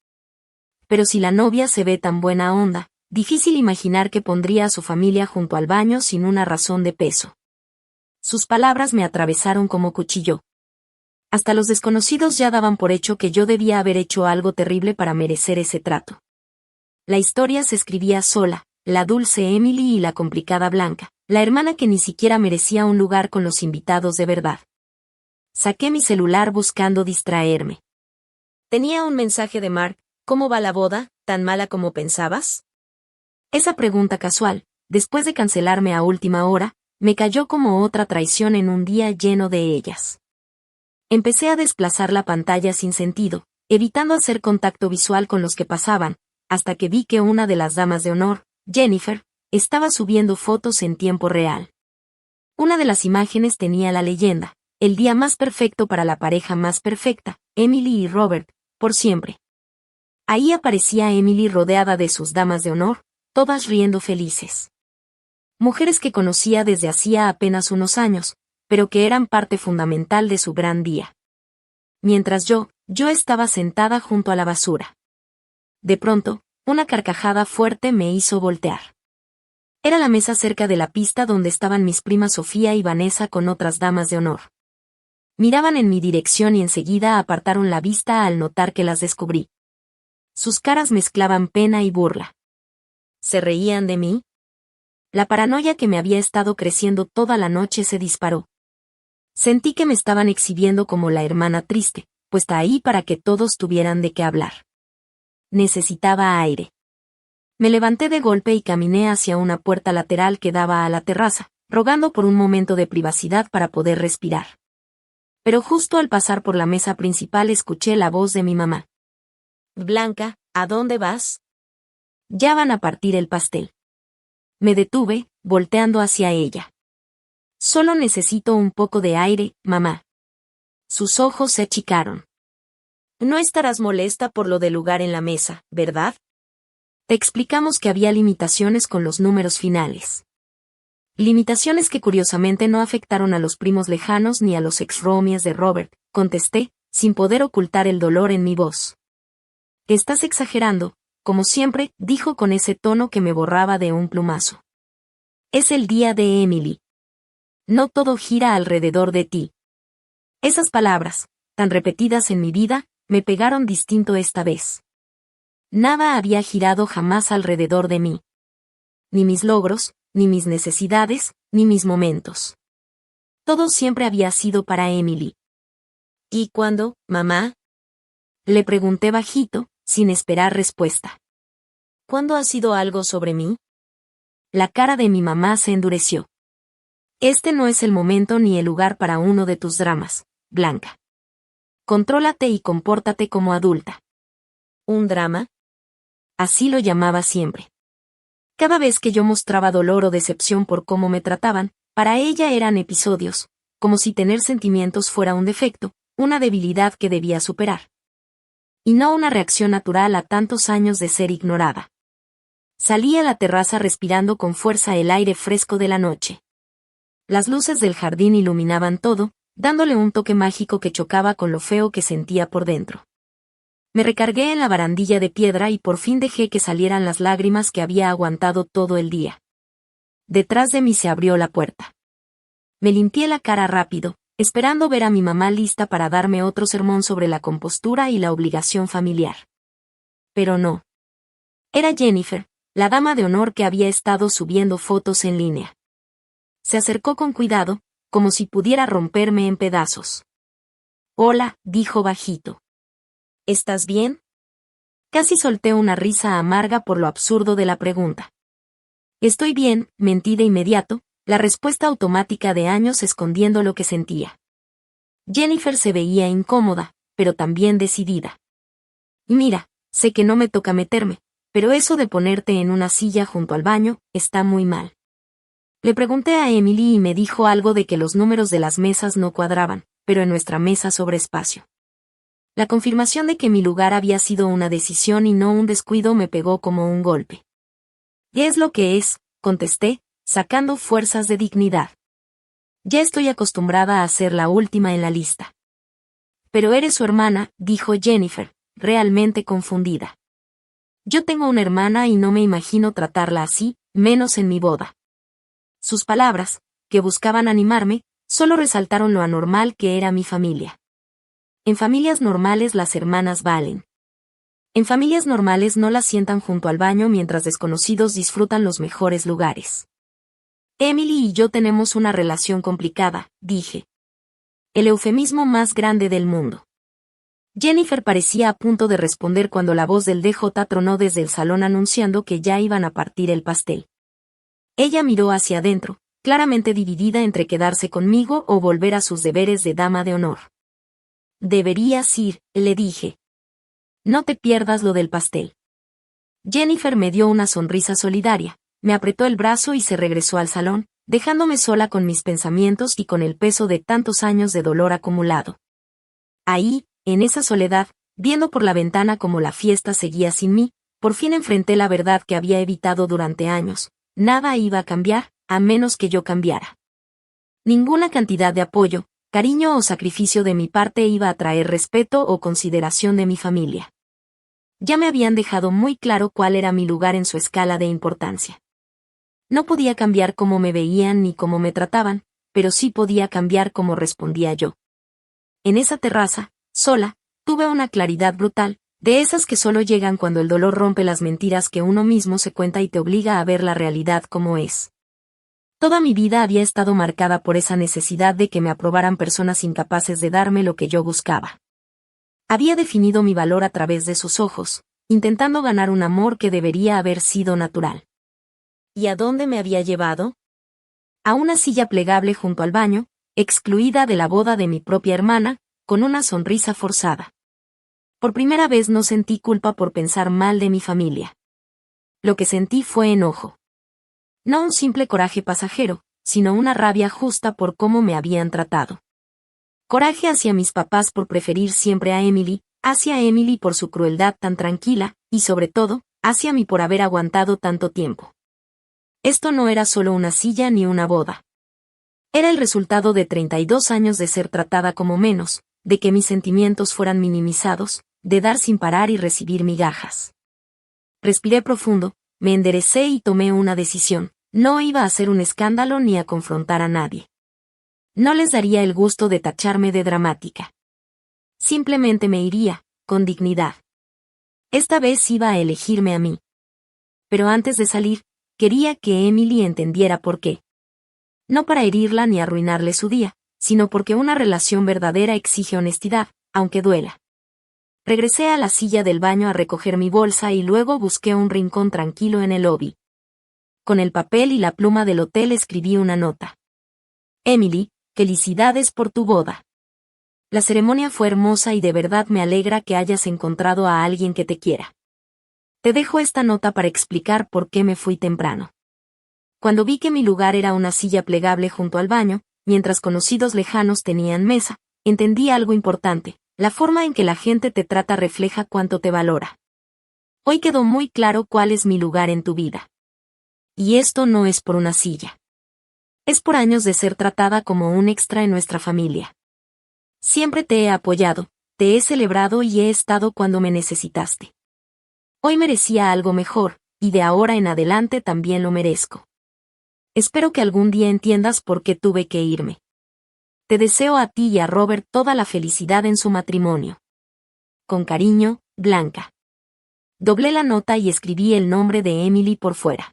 Pero si la novia se ve tan buena onda, difícil imaginar que pondría a su familia junto al baño sin una razón de peso. Sus palabras me atravesaron como cuchillo. Hasta los desconocidos ya daban por hecho que yo debía haber hecho algo terrible para merecer ese trato. La historia se escribía sola, la dulce Emily y la complicada Blanca, la hermana que ni siquiera merecía un lugar con los invitados de verdad. Saqué mi celular buscando distraerme. Tenía un mensaje de Mark. ¿Cómo va la boda? ¿Tan mala como pensabas? Esa pregunta casual, después de cancelarme a última hora, me cayó como otra traición en un día lleno de ellas. Empecé a desplazar la pantalla sin sentido, evitando hacer contacto visual con los que pasaban, hasta que vi que una de las damas de honor, Jennifer, estaba subiendo fotos en tiempo real. Una de las imágenes tenía la leyenda: el día más perfecto para la pareja más perfecta, Emily y Robert, por siempre. Ahí aparecía Emily rodeada de sus damas de honor, todas riendo felices. Mujeres que conocía desde hacía apenas unos años, pero que eran parte fundamental de su gran día. Mientras yo estaba sentada junto a la basura. De pronto, una carcajada fuerte me hizo voltear. Era la mesa cerca de la pista donde estaban mis primas Sofía y Vanessa con otras damas de honor. Miraban en mi dirección y enseguida apartaron la vista al notar que las descubrí. Sus caras mezclaban pena y burla. ¿Se reían de mí? La paranoia que me había estado creciendo toda la noche se disparó. Sentí que me estaban exhibiendo como la hermana triste, puesta ahí para que todos tuvieran de qué hablar. Necesitaba aire. Me levanté de golpe y caminé hacia una puerta lateral que daba a la terraza, rogando por un momento de privacidad para poder respirar. Pero justo al pasar por la mesa principal escuché la voz de mi mamá. «Blanca, ¿a dónde vas?» «Ya van a partir el pastel». Me detuve, volteando hacia ella. «Solo necesito un poco de aire, mamá». Sus ojos se achicaron. «No estarás molesta por lo del lugar en la mesa, ¿verdad?» Te explicamos que había limitaciones con los números finales. Limitaciones que curiosamente no afectaron a los primos lejanos ni a los ex-roomies de Robert, contesté, sin poder ocultar el dolor en mi voz. Estás exagerando, como siempre, dijo con ese tono que me borraba de un plumazo. Es el día de Emily. No todo gira alrededor de ti. Esas palabras, tan repetidas en mi vida, me pegaron distinto esta vez. Nada había girado jamás alrededor de mí. Ni mis logros, ni mis necesidades, ni mis momentos. Todo siempre había sido para Emily. ¿Y cuándo, mamá? Le pregunté bajito, sin esperar respuesta. ¿Cuándo ha sido algo sobre mí? La cara de mi mamá se endureció. Este no es el momento ni el lugar para uno de tus dramas, Blanca. Contrólate y compórtate como adulta. ¿Un drama? Así lo llamaba siempre. Cada vez que yo mostraba dolor o decepción por cómo me trataban, para ella eran episodios, como si tener sentimientos fuera un defecto, una debilidad que debía superar. Y no una reacción natural a tantos años de ser ignorada. Salí a la terraza respirando con fuerza el aire fresco de la noche. Las luces del jardín iluminaban todo, dándole un toque mágico que chocaba con lo feo que sentía por dentro. Me recargué en la barandilla de piedra y por fin dejé que salieran las lágrimas que había aguantado todo el día. Detrás de mí se abrió la puerta. Me limpié la cara rápido, esperando ver a mi mamá lista para darme otro sermón sobre la compostura y la obligación familiar. Pero no. Era Jennifer, la dama de honor que había estado subiendo fotos en línea. Se acercó con cuidado, como si pudiera romperme en pedazos. «Hola», dijo bajito. «¿Estás bien?» Casi solté una risa amarga por lo absurdo de la pregunta. «Estoy bien», mentí de inmediato, la respuesta automática de años escondiendo lo que sentía. Jennifer se veía incómoda, pero también decidida. «Mira, sé que no me toca meterme, pero eso de ponerte en una silla junto al baño, está muy mal». Le pregunté a Emily y me dijo algo de que los números de las mesas no cuadraban, pero en nuestra mesa sobre espacio. La confirmación de que mi lugar había sido una decisión y no un descuido me pegó como un golpe. «¿Qué es lo que es?», contesté, sacando fuerzas de dignidad. «Ya estoy acostumbrada a ser la última en la lista». «Pero eres su hermana», dijo Jennifer, realmente confundida. «Yo tengo una hermana y no me imagino tratarla así, menos en mi boda». Sus palabras, que buscaban animarme, solo resaltaron lo anormal que era mi familia. En familias normales las hermanas valen. En familias normales no las sientan junto al baño mientras desconocidos disfrutan los mejores lugares. Emily y yo tenemos una relación complicada, dije. El eufemismo más grande del mundo. Jennifer parecía a punto de responder cuando la voz del DJ tronó desde el salón anunciando que ya iban a partir el pastel. Ella miró hacia adentro, claramente dividida entre quedarse conmigo o volver a sus deberes de dama de honor. «Deberías ir», le dije. «No te pierdas lo del pastel». Jennifer me dio una sonrisa solidaria, me apretó el brazo y se regresó al salón, dejándome sola con mis pensamientos y con el peso de tantos años de dolor acumulado. Ahí, en esa soledad, viendo por la ventana cómo la fiesta seguía sin mí, por fin enfrenté la verdad que había evitado durante años. Nada iba a cambiar, a menos que yo cambiara. Ninguna cantidad de apoyo, cariño o sacrificio de mi parte iba a traer respeto o consideración de mi familia. Ya me habían dejado muy claro cuál era mi lugar en su escala de importancia. No podía cambiar cómo me veían ni cómo me trataban, pero sí podía cambiar cómo respondía yo. En esa terraza, sola, tuve una claridad brutal, de esas que solo llegan cuando el dolor rompe las mentiras que uno mismo se cuenta y te obliga a ver la realidad como es. Toda mi vida había estado marcada por esa necesidad de que me aprobaran personas incapaces de darme lo que yo buscaba. Había definido mi valor a través de sus ojos, intentando ganar un amor que debería haber sido natural. ¿Y a dónde me había llevado? A una silla plegable junto al baño, excluida de la boda de mi propia hermana, con una sonrisa forzada. Por primera vez no sentí culpa por pensar mal de mi familia. Lo que sentí fue enojo. No un simple coraje pasajero, sino una rabia justa por cómo me habían tratado. Coraje hacia mis papás por preferir siempre a Emily, hacia Emily por su crueldad tan tranquila, y sobre todo, hacia mí por haber aguantado tanto tiempo. Esto no era solo una silla ni una boda. Era el resultado de 32 años de ser tratada como menos, de que mis sentimientos fueran minimizados, de dar sin parar y recibir migajas. Respiré profundo, me enderecé y tomé una decisión. No iba a hacer un escándalo ni a confrontar a nadie. No les daría el gusto de tacharme de dramática. Simplemente me iría, con dignidad. Esta vez iba a elegirme a mí. Pero antes de salir, quería que Emily entendiera por qué. No para herirla ni arruinarle su día, sino porque una relación verdadera exige honestidad, aunque duela. Regresé a la silla del baño a recoger mi bolsa y luego busqué un rincón tranquilo en el lobby. Con el papel y la pluma del hotel escribí una nota. Emily, felicidades por tu boda. La ceremonia fue hermosa y de verdad me alegra que hayas encontrado a alguien que te quiera. Te dejo esta nota para explicar por qué me fui temprano. Cuando vi que mi lugar era una silla plegable junto al baño, mientras conocidos lejanos tenían mesa, entendí algo importante: la forma en que la gente te trata refleja cuánto te valora. Hoy quedó muy claro cuál es mi lugar en tu vida. Y esto no es por una silla. Es por años de ser tratada como un extra en nuestra familia. Siempre te he apoyado, te he celebrado y he estado cuando me necesitaste. Hoy merecía algo mejor, y de ahora en adelante también lo merezco. Espero que algún día entiendas por qué tuve que irme. Te deseo a ti y a Robert toda la felicidad en su matrimonio. Con cariño, Blanca. Doblé la nota y escribí el nombre de Emily por fuera.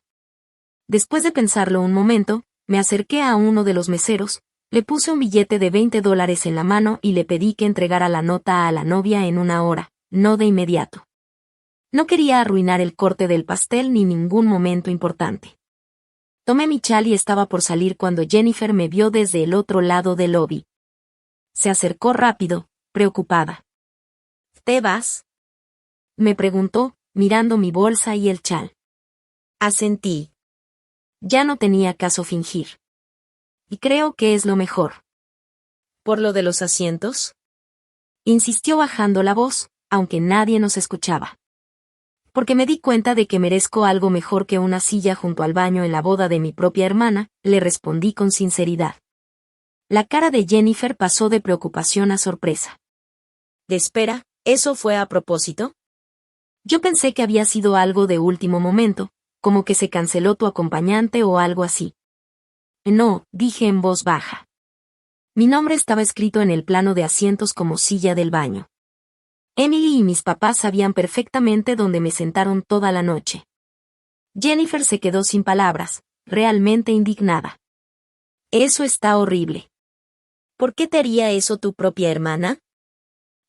Después de pensarlo un momento, me acerqué a uno de los meseros, le puse un billete de $20 en la mano y le pedí que entregara la nota a la novia en una hora, no de inmediato. No quería arruinar el corte del pastel ni ningún momento importante. Tomé mi chal y estaba por salir cuando Jennifer me vio desde el otro lado del lobby. Se acercó rápido, preocupada. ¿Te vas?, me preguntó, mirando mi bolsa y el chal. Asentí. Ya no tenía caso fingir. Y creo que es lo mejor. ¿Por lo de los asientos?, insistió bajando la voz, aunque nadie nos escuchaba. Porque me di cuenta de que merezco algo mejor que una silla junto al baño en la boda de mi propia hermana, le respondí con sinceridad. La cara de Jennifer pasó de preocupación a sorpresa. Espera, ¿eso fue a propósito? Yo pensé que había sido algo de último momento, como que se canceló tu acompañante o algo así. No, dije en voz baja. Mi nombre estaba escrito en el plano de asientos como silla del baño. Emily y mis papás sabían perfectamente dónde me sentaron toda la noche. Jennifer se quedó sin palabras, realmente indignada. Eso está horrible. ¿Por qué te haría eso tu propia hermana?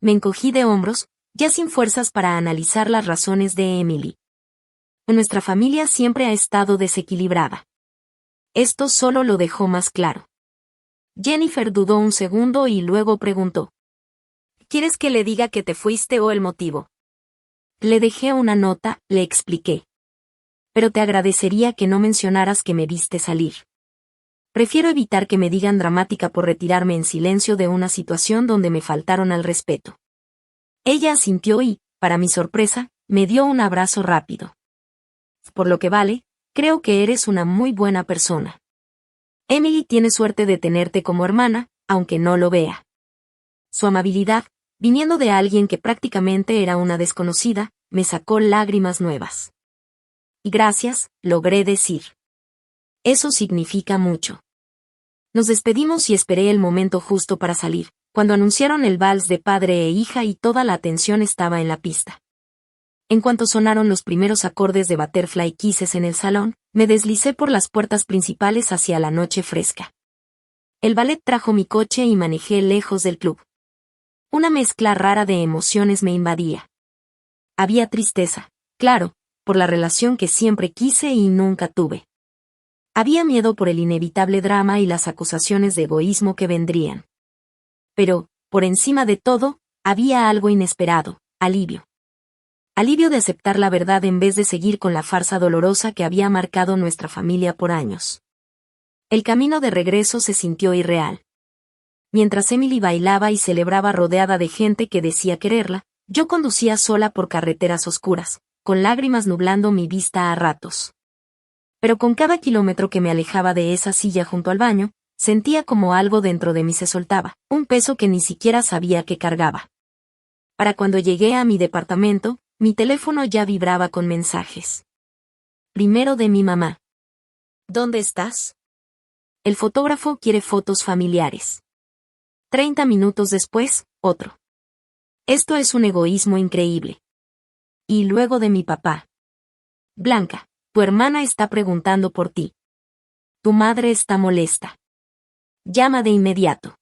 Me encogí de hombros, ya sin fuerzas para analizar las razones de Emily. Nuestra familia siempre ha estado desequilibrada. Esto solo lo dejó más claro. Jennifer dudó un segundo y luego preguntó. ¿Quieres que le diga que te fuiste o el motivo? Le dejé una nota, le expliqué. Pero te agradecería que no mencionaras que me viste salir. Prefiero evitar que me digan dramática por retirarme en silencio de una situación donde me faltaron al respeto. Ella asintió y, para mi sorpresa, me dio un abrazo rápido. Por lo que vale, creo que eres una muy buena persona. Emily tiene suerte de tenerte como hermana, aunque no lo vea. Su amabilidad, viniendo de alguien que prácticamente era una desconocida, me sacó lágrimas nuevas. Y gracias, logré decir. Eso significa mucho. Nos despedimos y esperé el momento justo para salir, cuando anunciaron el vals de padre e hija y toda la atención estaba en la pista. En cuanto sonaron los primeros acordes de Butterfly Kisses en el salón, me deslicé por las puertas principales hacia la noche fresca. El ballet trajo mi coche y manejé lejos del club. Una mezcla rara de emociones me invadía. Había tristeza, claro, por la relación que siempre quise y nunca tuve. Había miedo por el inevitable drama y las acusaciones de egoísmo que vendrían. Pero, por encima de todo, había algo inesperado, alivio. Alivio de aceptar la verdad en vez de seguir con la farsa dolorosa que había marcado nuestra familia por años. El camino de regreso se sintió irreal. Mientras Emily bailaba y celebraba rodeada de gente que decía quererla, yo conducía sola por carreteras oscuras, con lágrimas nublando mi vista a ratos. Pero con cada kilómetro que me alejaba de esa silla junto al baño, sentía como algo dentro de mí se soltaba, un peso que ni siquiera sabía que cargaba. Para cuando llegué a mi departamento, mi teléfono ya vibraba con mensajes. Primero de mi mamá. ¿Dónde estás? El fotógrafo quiere fotos familiares. 30 minutos después, otro. Esto es un egoísmo increíble. Y luego de mi papá. Blanca, tu hermana está preguntando por ti. Tu madre está molesta. Llama de inmediato.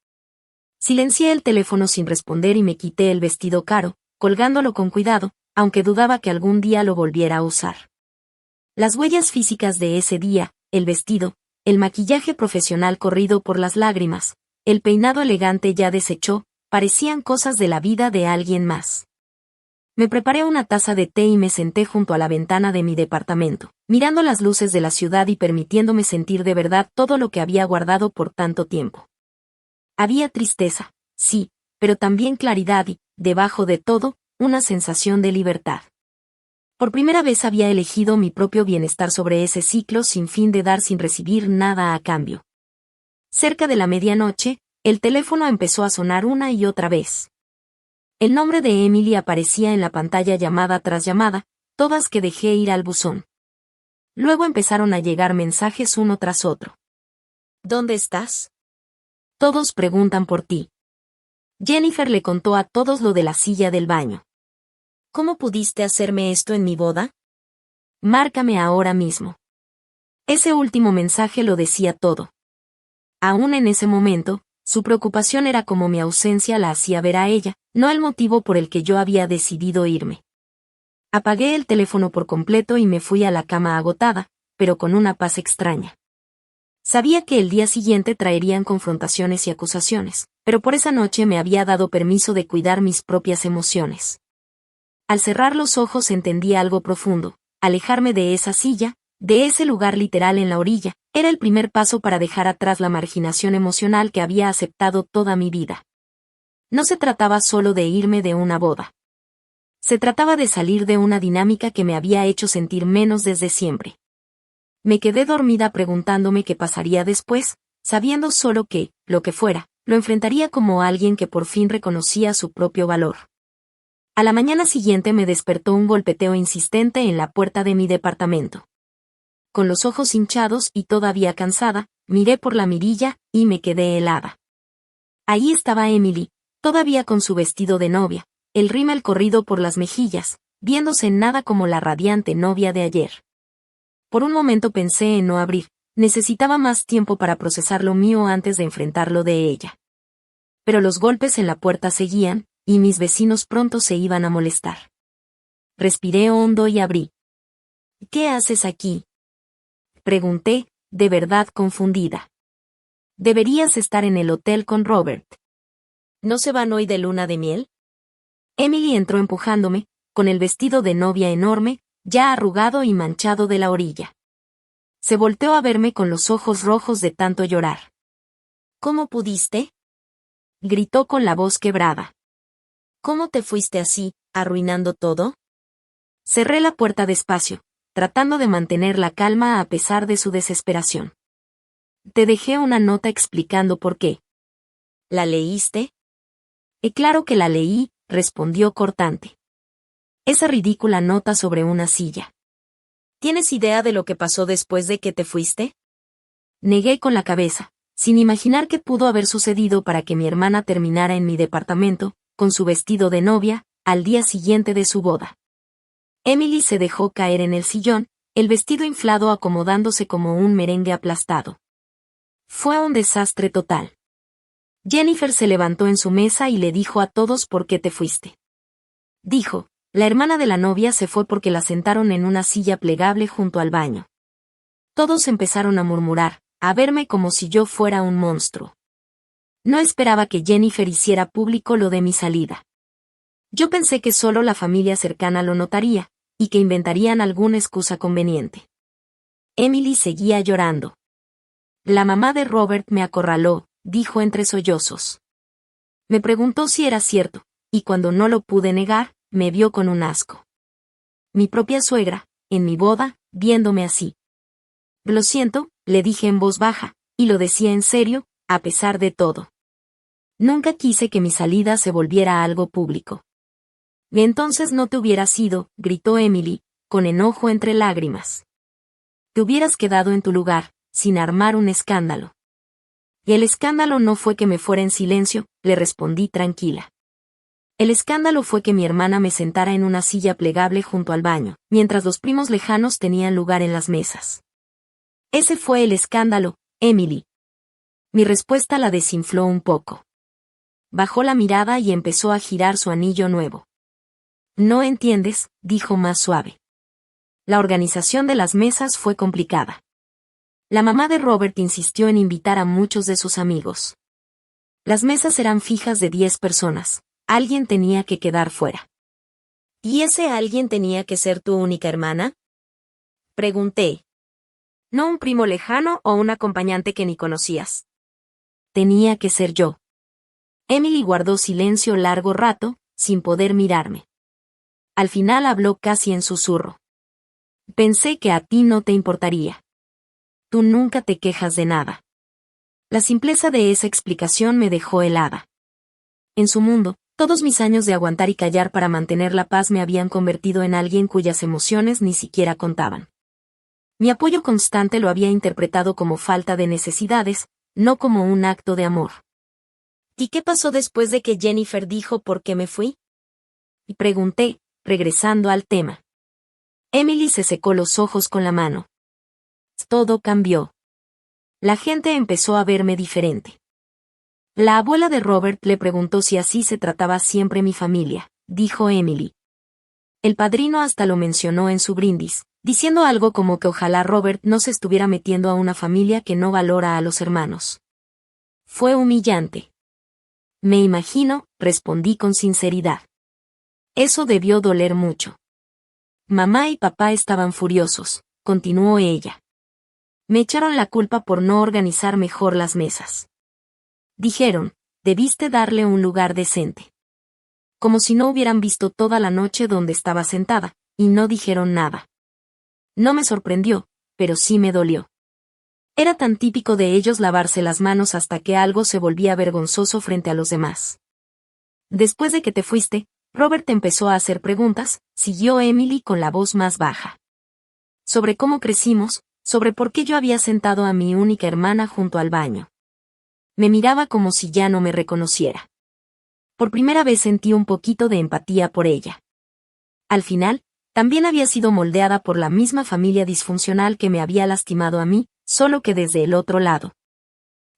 Silencié el teléfono sin responder y me quité el vestido caro, colgándolo con cuidado, aunque dudaba que algún día lo volviera a usar. Las huellas físicas de ese día, el vestido, el maquillaje profesional corrido por las lágrimas, el peinado elegante ya deshecho, parecían cosas de la vida de alguien más. Me preparé una taza de té y me senté junto a la ventana de mi departamento, mirando las luces de la ciudad y permitiéndome sentir de verdad todo lo que había guardado por tanto tiempo. Había tristeza, sí, pero también claridad y, debajo de todo, una sensación de libertad. Por primera vez había elegido mi propio bienestar sobre ese ciclo sin fin de dar sin recibir nada a cambio. Cerca de la medianoche, el teléfono empezó a sonar una y otra vez. El nombre de Emily aparecía en la pantalla llamada tras llamada, todas que dejé ir al buzón. Luego empezaron a llegar mensajes uno tras otro. ¿Dónde estás? Todos preguntan por ti. Jennifer le contó a todos lo de la silla del baño. ¿Cómo pudiste hacerme esto en mi boda? Márcame ahora mismo. Ese último mensaje lo decía todo. Aún en ese momento, su preocupación era cómo mi ausencia la hacía ver a ella, no el motivo por el que yo había decidido irme. Apagué el teléfono por completo y me fui a la cama agotada, pero con una paz extraña. Sabía que el día siguiente traerían confrontaciones y acusaciones, pero por esa noche me había dado permiso de cuidar mis propias emociones. Al cerrar los ojos entendí algo profundo: alejarme de esa silla, de ese lugar literal en la orilla, era el primer paso para dejar atrás la marginación emocional que había aceptado toda mi vida. No se trataba solo de irme de una boda. Se trataba de salir de una dinámica que me había hecho sentir menos desde siempre. Me quedé dormida preguntándome qué pasaría después, sabiendo solo que, lo que fuera, lo enfrentaría como alguien que por fin reconocía su propio valor. A la mañana siguiente me despertó un golpeteo insistente en la puerta de mi departamento. Con los ojos hinchados y todavía cansada, miré por la mirilla y me quedé helada. Ahí estaba Emily, todavía con su vestido de novia, el rímel corrido por las mejillas, viéndose nada como la radiante novia de ayer. Por un momento pensé en no abrir, necesitaba más tiempo para procesar lo mío antes de enfrentarlo de ella. Pero los golpes en la puerta seguían, y mis vecinos pronto se iban a molestar. Respiré hondo y abrí. ¿Qué haces aquí?, pregunté, de verdad confundida. Deberías estar en el hotel con Robert. ¿No se van hoy de luna de miel? Emily entró empujándome, con el vestido de novia enorme, ya arrugado y manchado de la orilla. Se volteó a verme con los ojos rojos de tanto llorar. ¿Cómo pudiste?, gritó con la voz quebrada. ¿Cómo te fuiste así, arruinando todo? Cerré la puerta despacio, tratando de mantener la calma a pesar de su desesperación. Te dejé una nota explicando por qué. ¿La leíste? Claro que la leí, respondió cortante. Esa ridícula nota sobre una silla. ¿Tienes idea de lo que pasó después de que te fuiste? Negué con la cabeza, sin imaginar qué pudo haber sucedido para que mi hermana terminara en mi departamento, con su vestido de novia, al día siguiente de su boda. Emily se dejó caer en el sillón, el vestido inflado acomodándose como un merengue aplastado. Fue un desastre total. Jennifer se levantó en su mesa y le dijo a todos por qué te fuiste. Dijo, la hermana de la novia se fue porque la sentaron en una silla plegable junto al baño. Todos empezaron a murmurar, a verme como si yo fuera un monstruo. No esperaba que Jennifer hiciera público lo de mi salida. Yo pensé que solo la familia cercana lo notaría, y que inventarían alguna excusa conveniente. Emily seguía llorando. La mamá de Robert me acorraló, dijo entre sollozos. Me preguntó si era cierto, y cuando no lo pude negar, me vio con un asco. Mi propia suegra, en mi boda, viéndome así. Lo siento, le dije en voz baja, y lo decía en serio, a pesar de todo. Nunca quise que mi salida se volviera algo público. Entonces no te hubieras ido, gritó Emily, con enojo entre lágrimas. Te hubieras quedado en tu lugar, sin armar un escándalo. Y el escándalo no fue que me fuera en silencio, le respondí tranquila. El escándalo fue que mi hermana me sentara en una silla plegable junto al baño, mientras los primos lejanos tenían lugar en las mesas. Ese fue el escándalo, Emily. Mi respuesta la desinfló un poco. Bajó la mirada y empezó a girar su anillo nuevo. No entiendes, dijo más suave. La organización de las mesas fue complicada. La mamá de Robert insistió en invitar a muchos de sus amigos. Las mesas eran fijas de 10 personas. Alguien tenía que quedar fuera. ¿Y ese alguien tenía que ser tu única hermana? Pregunté. No un primo lejano o un acompañante que ni conocías. Tenía que ser yo. Emily guardó silencio largo rato, sin poder mirarme. Al final habló casi en susurro. Pensé que a ti no te importaría. Tú nunca te quejas de nada. La simpleza de esa explicación me dejó helada. En su mundo, todos mis años de aguantar y callar para mantener la paz me habían convertido en alguien cuyas emociones ni siquiera contaban. Mi apoyo constante lo había interpretado como falta de necesidades, no como un acto de amor. ¿Y qué pasó después de que Jennifer dijo por qué me fui? Y pregunté, regresando al tema. Emily se secó los ojos con la mano. Todo cambió. La gente empezó a verme diferente. La abuela de Robert le preguntó si así se trataba siempre mi familia, dijo Emily. El padrino hasta lo mencionó en su brindis, diciendo algo como que ojalá Robert no se estuviera metiendo a una familia que no valora a los hermanos. Fue humillante. Me imagino, respondí con sinceridad. Eso debió doler mucho. Mamá y papá estaban furiosos, continuó ella. Me echaron la culpa por no organizar mejor las mesas. Dijeron, debiste darle un lugar decente. Como si no hubieran visto toda la noche donde estaba sentada, y no dijeron nada. No me sorprendió, pero sí me dolió. Era tan típico de ellos lavarse las manos hasta que algo se volvía vergonzoso frente a los demás. Después de que te fuiste, Robert empezó a hacer preguntas, siguió Emily con la voz más baja. Sobre cómo crecimos, sobre por qué yo había sentado a mi única hermana junto al baño. Me miraba como si ya no me reconociera. Por primera vez sentí un poquito de empatía por ella. Al final, también había sido moldeada por la misma familia disfuncional que me había lastimado a mí, solo que desde el otro lado.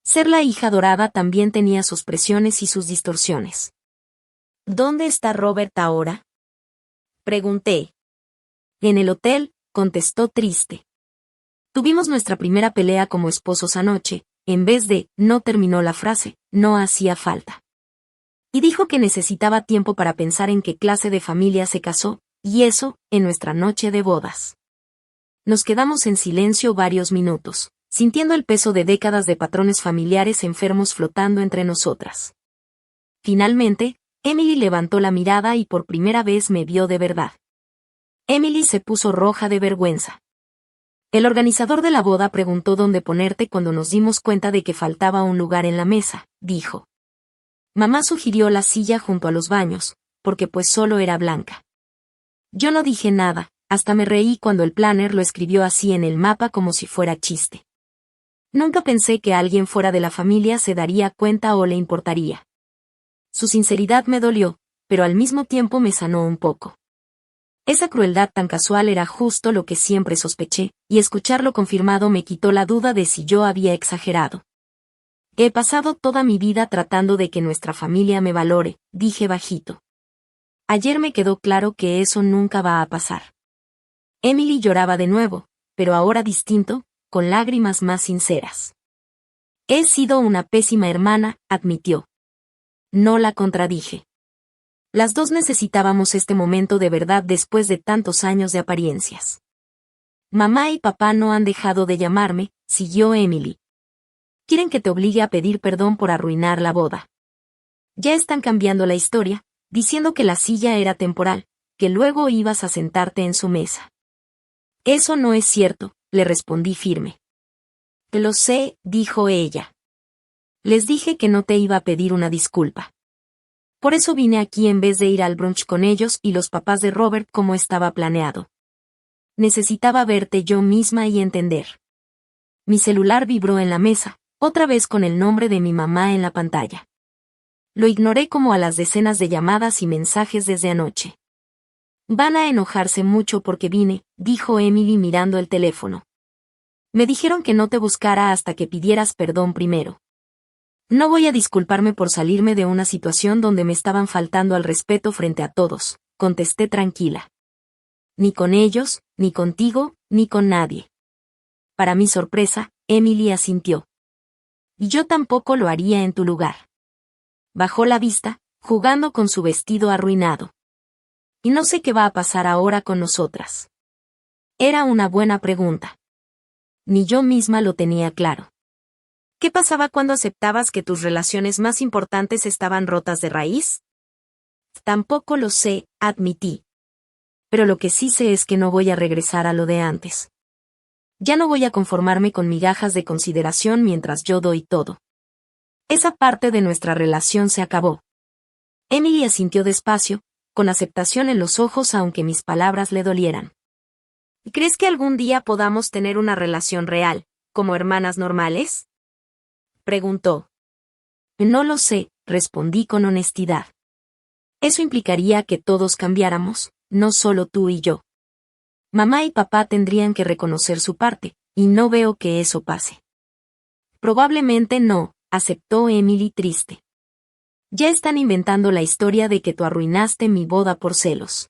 Ser la hija dorada también tenía sus presiones y sus distorsiones. ¿Dónde está Robert ahora? Pregunté. En el hotel, contestó triste. Tuvimos nuestra primera pelea como esposos anoche, en vez de, no terminó la frase, no hacía falta. Y dijo que necesitaba tiempo para pensar en qué clase de familia se casó, y eso, en nuestra noche de bodas. Nos quedamos en silencio varios minutos, sintiendo el peso de décadas de patrones familiares enfermos flotando entre nosotras. Finalmente, Emily levantó la mirada y por primera vez me vio de verdad. Emily se puso roja de vergüenza. El organizador de la boda preguntó dónde ponerte cuando nos dimos cuenta de que faltaba un lugar en la mesa, dijo. Mamá sugirió la silla junto a los baños, porque pues solo era blanca. Yo no dije nada, hasta me reí cuando el planner lo escribió así en el mapa como si fuera chiste. Nunca pensé que alguien fuera de la familia se daría cuenta o le importaría. Su sinceridad me dolió, pero al mismo tiempo me sanó un poco. Esa crueldad tan casual era justo lo que siempre sospeché, y escucharlo confirmado me quitó la duda de si yo había exagerado. He pasado toda mi vida tratando de que nuestra familia me valore, dije bajito. Ayer me quedó claro que eso nunca va a pasar. Emily lloraba de nuevo, pero ahora distinto, con lágrimas más sinceras. He sido una pésima hermana, admitió. No la contradije. Las dos necesitábamos este momento de verdad después de tantos años de apariencias. Mamá y papá no han dejado de llamarme, siguió Emily. Quieren que te obligue a pedir perdón por arruinar la boda. Ya están cambiando la historia, diciendo que la silla era temporal, que luego ibas a sentarte en su mesa. Eso no es cierto, le respondí firme. Lo sé, dijo ella. Les dije que no te iba a pedir una disculpa. Por eso vine aquí en vez de ir al brunch con ellos y los papás de Robert como estaba planeado. Necesitaba verte yo misma y entender. Mi celular vibró en la mesa, otra vez con el nombre de mi mamá en la pantalla. Lo ignoré como a las decenas de llamadas y mensajes desde anoche. Van a enojarse mucho porque vine, dijo Emily mirando el teléfono. Me dijeron que no te buscara hasta que pidieras perdón primero. No voy a disculparme por salirme de una situación donde me estaban faltando al respeto frente a todos, contesté tranquila. Ni con ellos, ni contigo, ni con nadie. Para mi sorpresa, Emily asintió. Y yo tampoco lo haría en tu lugar. Bajó la vista, jugando con su vestido arruinado. Y no sé qué va a pasar ahora con nosotras. Era una buena pregunta. Ni yo misma lo tenía claro. ¿Qué pasaba cuando aceptabas que tus relaciones más importantes estaban rotas de raíz? Tampoco lo sé, admití. Pero lo que sí sé es que no voy a regresar a lo de antes. Ya no voy a conformarme con migajas de consideración mientras yo doy todo. Esa parte de nuestra relación se acabó. Emily asintió despacio, con aceptación en los ojos aunque mis palabras le dolieran. ¿Crees que algún día podamos tener una relación real, como hermanas normales? Preguntó. No lo sé, respondí con honestidad. Eso implicaría que todos cambiáramos, no solo tú y yo. Mamá y papá tendrían que reconocer su parte, y no veo que eso pase. Probablemente no, aceptó Emily triste. Ya están inventando la historia de que tú arruinaste mi boda por celos.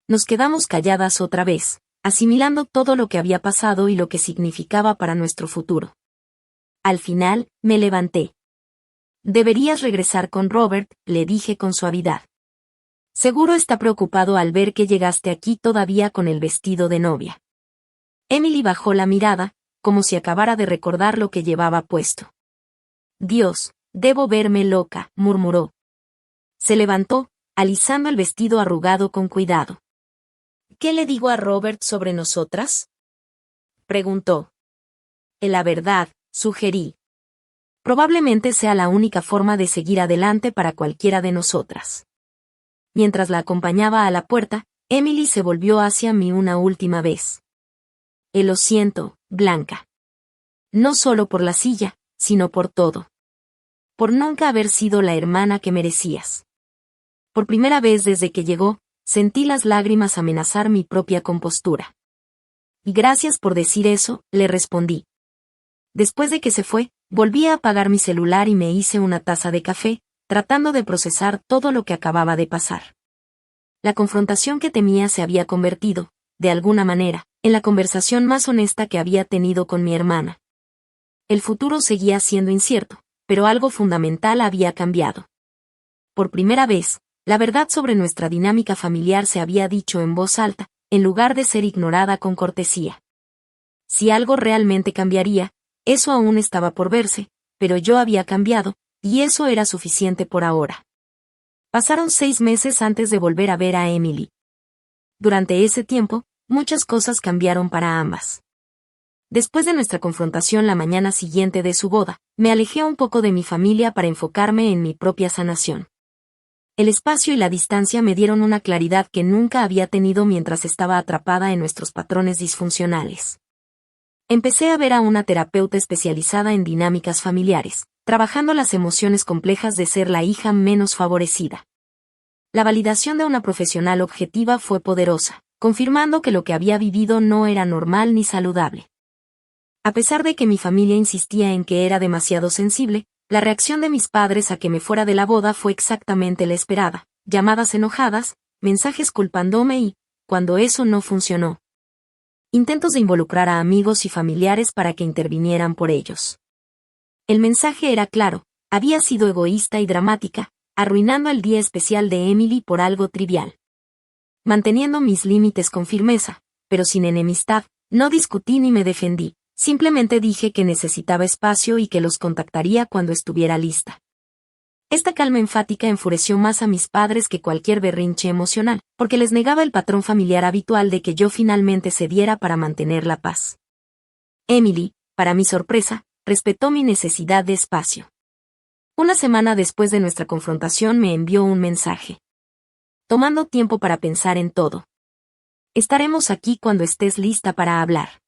Nos quedamos calladas otra vez, asimilando todo lo que había pasado y lo que significaba para nuestro futuro. Al final, me levanté. Deberías regresar con Robert, le dije con suavidad. Seguro está preocupado al ver que llegaste aquí todavía con el vestido de novia. Emily bajó la mirada, como si acabara de recordar lo que llevaba puesto. Dios, debo verme loca, murmuró. Se levantó, alisando el vestido arrugado con cuidado. ¿Qué le digo a Robert sobre nosotras? Preguntó. La verdad, sugerí. Probablemente sea la única forma de seguir adelante para cualquiera de nosotras. Mientras la acompañaba a la puerta, Emily se volvió hacia mí una última vez. Lo siento, Blanca. No solo por la silla, sino por todo. Por nunca haber sido la hermana que merecías. Por primera vez desde que llegó, sentí las lágrimas amenazar mi propia compostura. Y gracias por decir eso, le respondí. Después de que se fue, volví a apagar mi celular y me hice una taza de café, tratando de procesar todo lo que acababa de pasar. La confrontación que temía se había convertido, de alguna manera, en la conversación más honesta que había tenido con mi hermana. El futuro seguía siendo incierto, pero algo fundamental había cambiado. Por primera vez, la verdad sobre nuestra dinámica familiar se había dicho en voz alta, en lugar de ser ignorada con cortesía. Si algo realmente cambiaría, eso aún estaba por verse, pero yo había cambiado, y eso era suficiente por ahora. Pasaron 6 meses antes de volver a ver a Emily. Durante ese tiempo, muchas cosas cambiaron para ambas. Después de nuestra confrontación la mañana siguiente de su boda, me alejé un poco de mi familia para enfocarme en mi propia sanación. El espacio y la distancia me dieron una claridad que nunca había tenido mientras estaba atrapada en nuestros patrones disfuncionales. Empecé a ver a una terapeuta especializada en dinámicas familiares, trabajando las emociones complejas de ser la hija menos favorecida. La validación de una profesional objetiva fue poderosa, confirmando que lo que había vivido no era normal ni saludable. A pesar de que mi familia insistía en que era demasiado sensible, la reacción de mis padres a que me fuera de la boda fue exactamente la esperada: llamadas enojadas, mensajes culpándome y, cuando eso no funcionó, intentos de involucrar a amigos y familiares para que intervinieran por ellos. El mensaje era claro: había sido egoísta y dramática, arruinando el día especial de Emily por algo trivial. Manteniendo mis límites con firmeza, pero sin enemistad, no discutí ni me defendí. Simplemente dije que necesitaba espacio y que los contactaría cuando estuviera lista. Esta calma enfática enfureció más a mis padres que cualquier berrinche emocional, porque les negaba el patrón familiar habitual de que yo finalmente cediera para mantener la paz. Emily, para mi sorpresa, respetó mi necesidad de espacio. Una semana después de nuestra confrontación me envió un mensaje. Tomando tiempo para pensar en todo. Estaremos aquí cuando estés lista para hablar.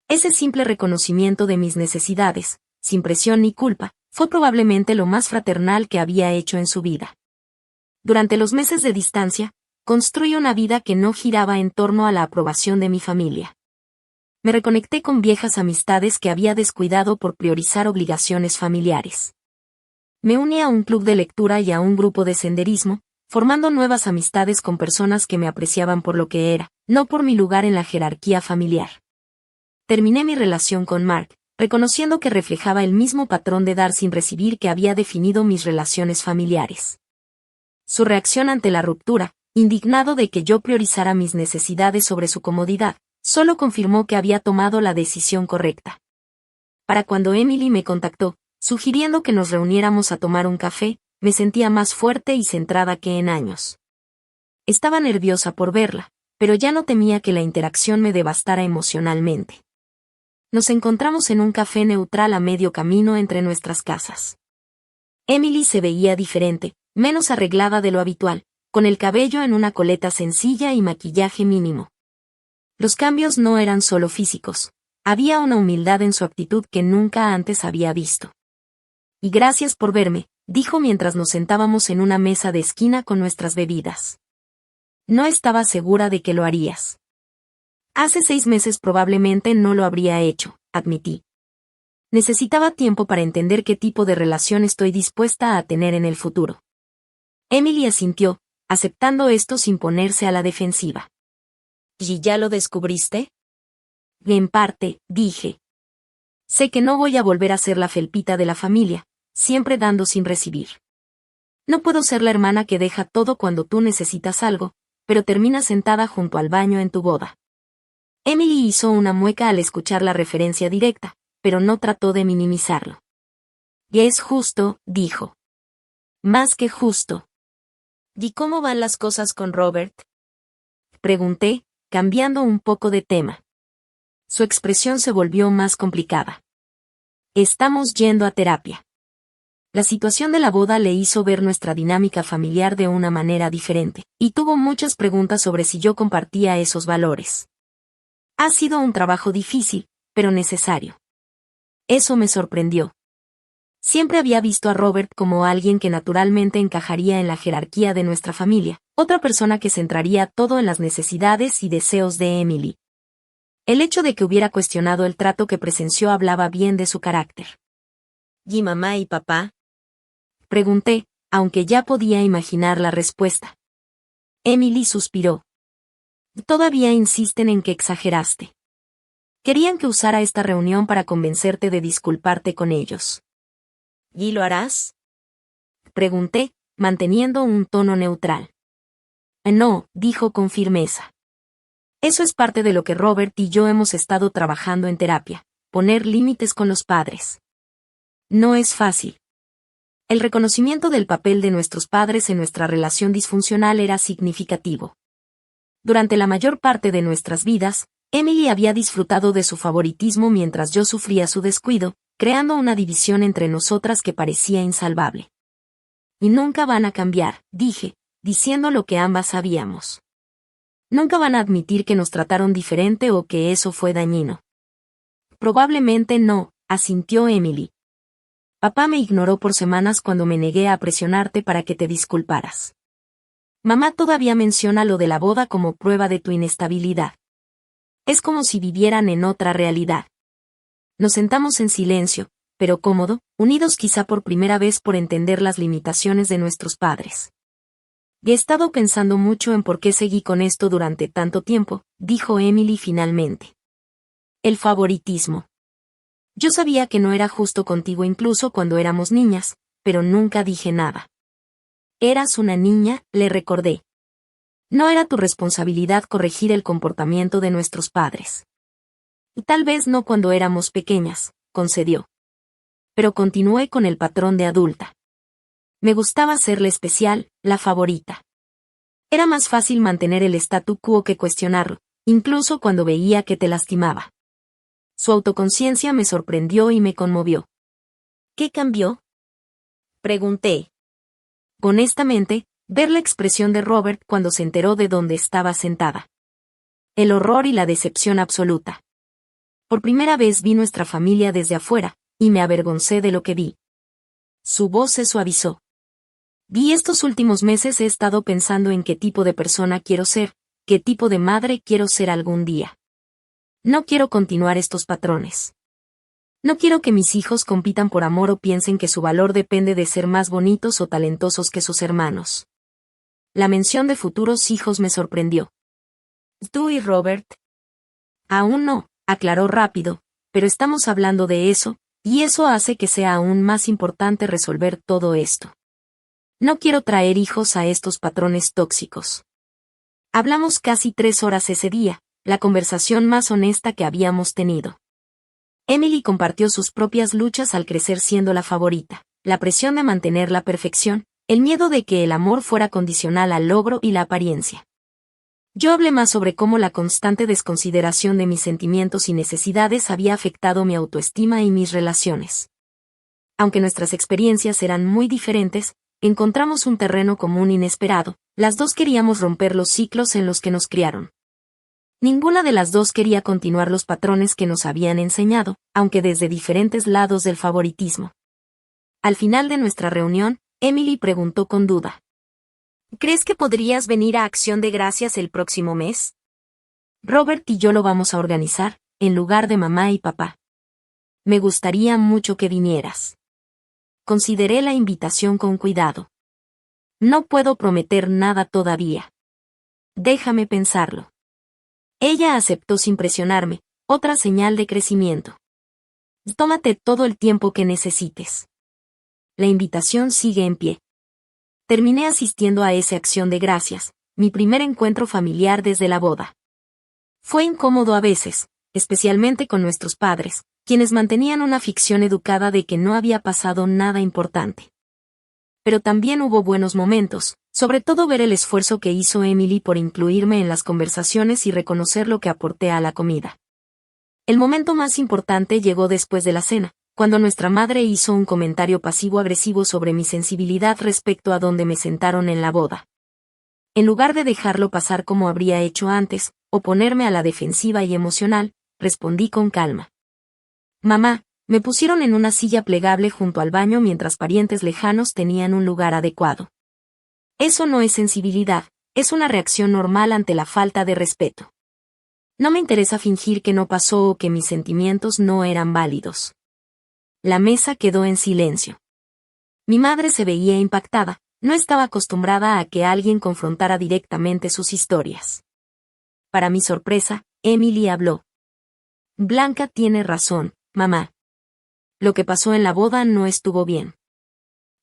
Ese simple reconocimiento de mis necesidades, sin presión ni culpa, fue probablemente lo más fraternal que había hecho en su vida. Durante los meses de distancia, construí una vida que no giraba en torno a la aprobación de mi familia. Me reconecté con viejas amistades que había descuidado por priorizar obligaciones familiares. Me uní a un club de lectura y a un grupo de senderismo, formando nuevas amistades con personas que me apreciaban por lo que era, no por mi lugar en la jerarquía familiar. Terminé mi relación con Mark, reconociendo que reflejaba el mismo patrón de dar sin recibir que había definido mis relaciones familiares. Su reacción ante la ruptura, indignado de que yo priorizara mis necesidades sobre su comodidad, solo confirmó que había tomado la decisión correcta. Para cuando Emily me contactó, sugiriendo que nos reuniéramos a tomar un café, me sentía más fuerte y centrada que en años. Estaba nerviosa por verla, pero ya no temía que la interacción me devastara emocionalmente. Nos encontramos en un café neutral a medio camino entre nuestras casas. Emily se veía diferente, menos arreglada de lo habitual, con el cabello en una coleta sencilla y maquillaje mínimo. Los cambios no eran solo físicos, había una humildad en su actitud que nunca antes había visto. Y gracias por verme, dijo mientras nos sentábamos en una mesa de esquina con nuestras bebidas. No estaba segura de que lo harías. Hace 6 meses probablemente no lo habría hecho, admití. Necesitaba tiempo para entender qué tipo de relación estoy dispuesta a tener en el futuro. Emily asintió, aceptando esto sin ponerse a la defensiva. ¿Y ya lo descubriste? En parte, dije. Sé que no voy a volver a ser la felpita de la familia, siempre dando sin recibir. No puedo ser la hermana que deja todo cuando tú necesitas algo, pero termina sentada junto al baño en tu boda. Emily hizo una mueca al escuchar la referencia directa, pero no trató de minimizarlo. Y es justo, dijo. Más que justo. ¿Y cómo van las cosas con Robert? Pregunté, cambiando un poco de tema. Su expresión se volvió más complicada. Estamos yendo a terapia. La situación de la boda le hizo ver nuestra dinámica familiar de una manera diferente, y tuvo muchas preguntas sobre si yo compartía esos valores. Ha sido un trabajo difícil, pero necesario. Eso me sorprendió. Siempre había visto a Robert como alguien que naturalmente encajaría en la jerarquía de nuestra familia, otra persona que centraría todo en las necesidades y deseos de Emily. El hecho de que hubiera cuestionado el trato que presenció hablaba bien de su carácter. ¿Y mamá y papá? Pregunté, aunque ya podía imaginar la respuesta. Emily suspiró. Todavía insisten en que exageraste. Querían que usara esta reunión para convencerte de disculparte con ellos. ¿Y lo harás? Pregunté, manteniendo un tono neutral. No, dijo con firmeza. Eso es parte de lo que Robert y yo hemos estado trabajando en terapia, poner límites con los padres. No es fácil. El reconocimiento del papel de nuestros padres en nuestra relación disfuncional era significativo. Durante la mayor parte de nuestras vidas, Emily había disfrutado de su favoritismo mientras yo sufría su descuido, creando una división entre nosotras que parecía insalvable. Y nunca van a cambiar, dije, diciendo lo que ambas sabíamos. Nunca van a admitir que nos trataron diferente o que eso fue dañino. Probablemente no, asintió Emily. Papá me ignoró por semanas cuando me negué a presionarte para que te disculparas. Mamá todavía menciona lo de la boda como prueba de tu inestabilidad. Es como si vivieran en otra realidad. Nos sentamos en silencio, pero cómodo, unidos quizá por primera vez por entender las limitaciones de nuestros padres. He estado pensando mucho en por qué seguí con esto durante tanto tiempo, dijo Emily finalmente. El favoritismo. Yo sabía que no era justo contigo incluso cuando éramos niñas, pero nunca dije nada. Eras una niña, le recordé. No era tu responsabilidad corregir el comportamiento de nuestros padres. Y tal vez no cuando éramos pequeñas, concedió. Pero continué con el patrón de adulta. Me gustaba ser la especial, la favorita. Era más fácil mantener el statu quo que cuestionarlo, incluso cuando veía que te lastimaba. Su autoconciencia me sorprendió y me conmovió. ¿Qué cambió? Pregunté. Honestamente, ver la expresión de Robert cuando se enteró de dónde estaba sentada. El horror y la decepción absoluta. Por primera vez vi nuestra familia desde afuera, y me avergoncé de lo que vi. Su voz se suavizó. Estos últimos meses he estado pensando en qué tipo de persona quiero ser, qué tipo de madre quiero ser algún día. No quiero continuar estos patrones. No quiero que mis hijos compitan por amor o piensen que su valor depende de ser más bonitos o talentosos que sus hermanos. La mención de futuros hijos me sorprendió. ¿Tú y Robert? Aún no, aclaró rápido, pero estamos hablando de eso, y eso hace que sea aún más importante resolver todo esto. No quiero traer hijos a estos patrones tóxicos. Hablamos casi 3 horas ese día, la conversación más honesta que habíamos tenido. Emily compartió sus propias luchas al crecer siendo la favorita, la presión de mantener la perfección, el miedo de que el amor fuera condicional al logro y la apariencia. Yo hablé más sobre cómo la constante desconsideración de mis sentimientos y necesidades había afectado mi autoestima y mis relaciones. Aunque nuestras experiencias eran muy diferentes, encontramos un terreno común inesperado, las dos queríamos romper los ciclos en los que nos criaron. Ninguna de las dos quería continuar los patrones que nos habían enseñado, aunque desde diferentes lados del favoritismo. Al final de nuestra reunión, Emily preguntó con duda. ¿Crees que podrías venir a Acción de Gracias el próximo mes? Robert y yo lo vamos a organizar, en lugar de mamá y papá. Me gustaría mucho que vinieras. Consideré la invitación con cuidado. No puedo prometer nada todavía. Déjame pensarlo. Ella aceptó sin presionarme, otra señal de crecimiento. Tómate todo el tiempo que necesites. La invitación sigue en pie. Terminé asistiendo a esa Acción de Gracias, mi primer encuentro familiar desde la boda. Fue incómodo a veces, especialmente con nuestros padres, quienes mantenían una ficción educada de que no había pasado nada importante. Pero también hubo buenos momentos, sobre todo ver el esfuerzo que hizo Emily por incluirme en las conversaciones y reconocer lo que aporté a la comida. El momento más importante llegó después de la cena, cuando nuestra madre hizo un comentario pasivo-agresivo sobre mi sensibilidad respecto a dónde me sentaron en la boda. En lugar de dejarlo pasar como habría hecho antes, o ponerme a la defensiva y emocional, respondí con calma. Mamá, me pusieron en una silla plegable junto al baño mientras parientes lejanos tenían un lugar adecuado. Eso no es sensibilidad, es una reacción normal ante la falta de respeto. No me interesa fingir que no pasó o que mis sentimientos no eran válidos. La mesa quedó en silencio. Mi madre se veía impactada, no estaba acostumbrada a que alguien confrontara directamente sus historias. Para mi sorpresa, Emily habló. Blanca tiene razón, mamá. Lo que pasó en la boda no estuvo bien.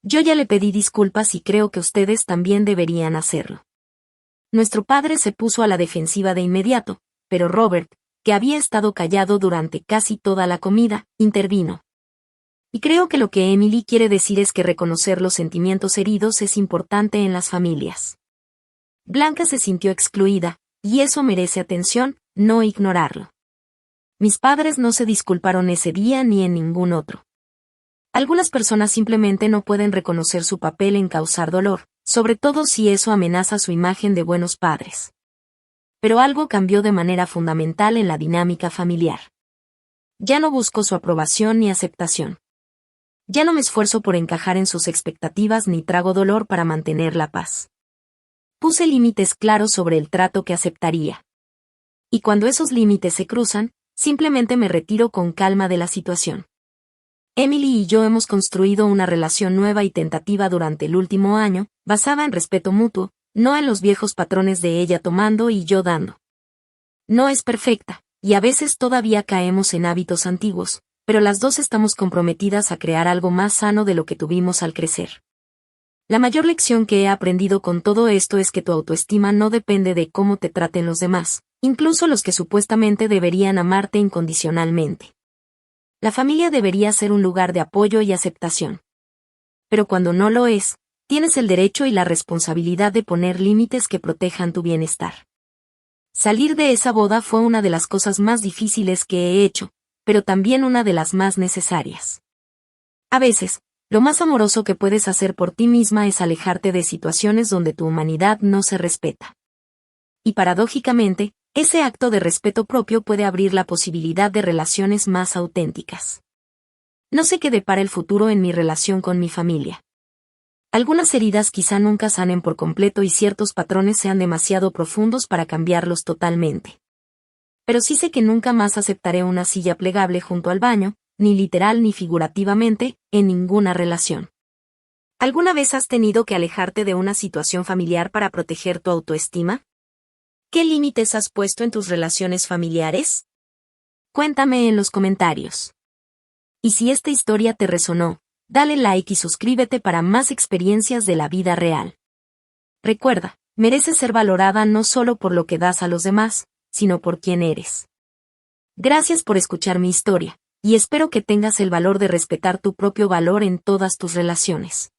Yo ya le pedí disculpas y creo que ustedes también deberían hacerlo. Nuestro padre se puso a la defensiva de inmediato, pero Robert, que había estado callado durante casi toda la comida, intervino. Y creo que lo que Emily quiere decir es que reconocer los sentimientos heridos es importante en las familias. Blanca se sintió excluida, y eso merece atención, no ignorarlo. Mis padres no se disculparon ese día ni en ningún otro. Algunas personas simplemente no pueden reconocer su papel en causar dolor, sobre todo si eso amenaza su imagen de buenos padres. Pero algo cambió de manera fundamental en la dinámica familiar. Ya no busco su aprobación ni aceptación. Ya no me esfuerzo por encajar en sus expectativas ni trago dolor para mantener la paz. Puse límites claros sobre el trato que aceptaría. Y cuando esos límites se cruzan, simplemente me retiro con calma de la situación. Emily y yo hemos construido una relación nueva y tentativa durante el último año, basada en respeto mutuo, no en los viejos patrones de ella tomando y yo dando. No es perfecta, y a veces todavía caemos en hábitos antiguos, pero las dos estamos comprometidas a crear algo más sano de lo que tuvimos al crecer. La mayor lección que he aprendido con todo esto es que tu autoestima no depende de cómo te traten los demás, incluso los que supuestamente deberían amarte incondicionalmente. La familia debería ser un lugar de apoyo y aceptación. Pero cuando no lo es, tienes el derecho y la responsabilidad de poner límites que protejan tu bienestar. Salir de esa boda fue una de las cosas más difíciles que he hecho, pero también una de las más necesarias. A veces, lo más amoroso que puedes hacer por ti misma es alejarte de situaciones donde tu humanidad no se respeta. Y paradójicamente, ese acto de respeto propio puede abrir la posibilidad de relaciones más auténticas. No sé qué depara el futuro en mi relación con mi familia. Algunas heridas quizá nunca sanen por completo y ciertos patrones sean demasiado profundos para cambiarlos totalmente. Pero sí sé que nunca más aceptaré una silla plegable junto al baño, ni literal ni figurativamente, en ninguna relación. ¿Alguna vez has tenido que alejarte de una situación familiar para proteger tu autoestima? ¿Qué límites has puesto en tus relaciones familiares? Cuéntame en los comentarios. Y si esta historia te resonó, dale like y suscríbete para más experiencias de la vida real. Recuerda, mereces ser valorada no solo por lo que das a los demás, sino por quién eres. Gracias por escuchar mi historia, y espero que tengas el valor de respetar tu propio valor en todas tus relaciones.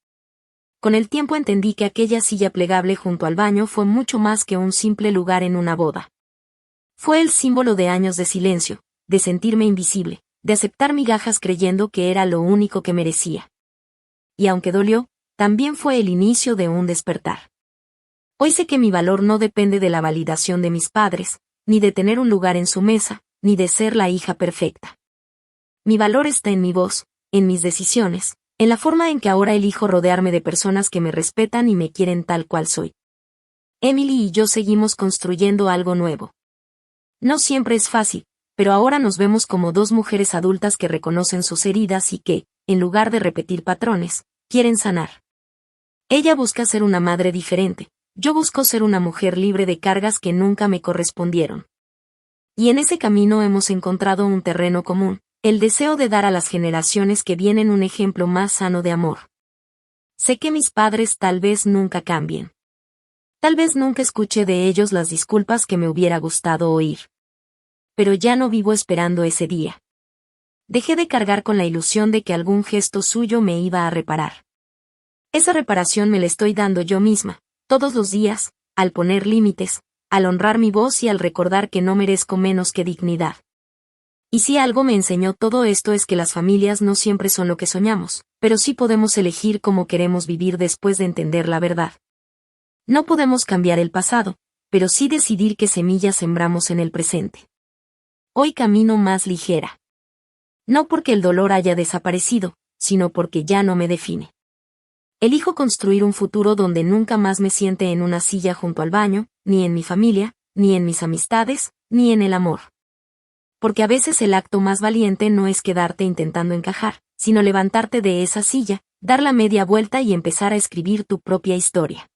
Con el tiempo entendí que aquella silla plegable junto al baño fue mucho más que un simple lugar en una boda. Fue el símbolo de años de silencio, de sentirme invisible, de aceptar migajas creyendo que era lo único que merecía. Y aunque dolió, también fue el inicio de un despertar. Hoy sé que mi valor no depende de la validación de mis padres, ni de tener un lugar en su mesa, ni de ser la hija perfecta. Mi valor está en mi voz, en mis decisiones, en la forma en que ahora elijo rodearme de personas que me respetan y me quieren tal cual soy. Emily y yo seguimos construyendo algo nuevo. No siempre es fácil, pero ahora nos vemos como dos mujeres adultas que reconocen sus heridas y que, en lugar de repetir patrones, quieren sanar. Ella busca ser una madre diferente, yo busco ser una mujer libre de cargas que nunca me correspondieron. Y en ese camino hemos encontrado un terreno común, el deseo de dar a las generaciones que vienen un ejemplo más sano de amor. Sé que mis padres tal vez nunca cambien. Tal vez nunca escuche de ellos las disculpas que me hubiera gustado oír. Pero ya no vivo esperando ese día. Dejé de cargar con la ilusión de que algún gesto suyo me iba a reparar. Esa reparación me la estoy dando yo misma, todos los días, al poner límites, al honrar mi voz y al recordar que no merezco menos que dignidad. Y si algo me enseñó todo esto es que las familias no siempre son lo que soñamos, pero sí podemos elegir cómo queremos vivir después de entender la verdad. No podemos cambiar el pasado, pero sí decidir qué semillas sembramos en el presente. Hoy camino más ligera. No porque el dolor haya desaparecido, sino porque ya no me define. Elijo construir un futuro donde nunca más me siente en una silla junto al baño, ni en mi familia, ni en mis amistades, ni en el amor. Porque a veces el acto más valiente no es quedarte intentando encajar, sino levantarte de esa silla, dar la media vuelta y empezar a escribir tu propia historia.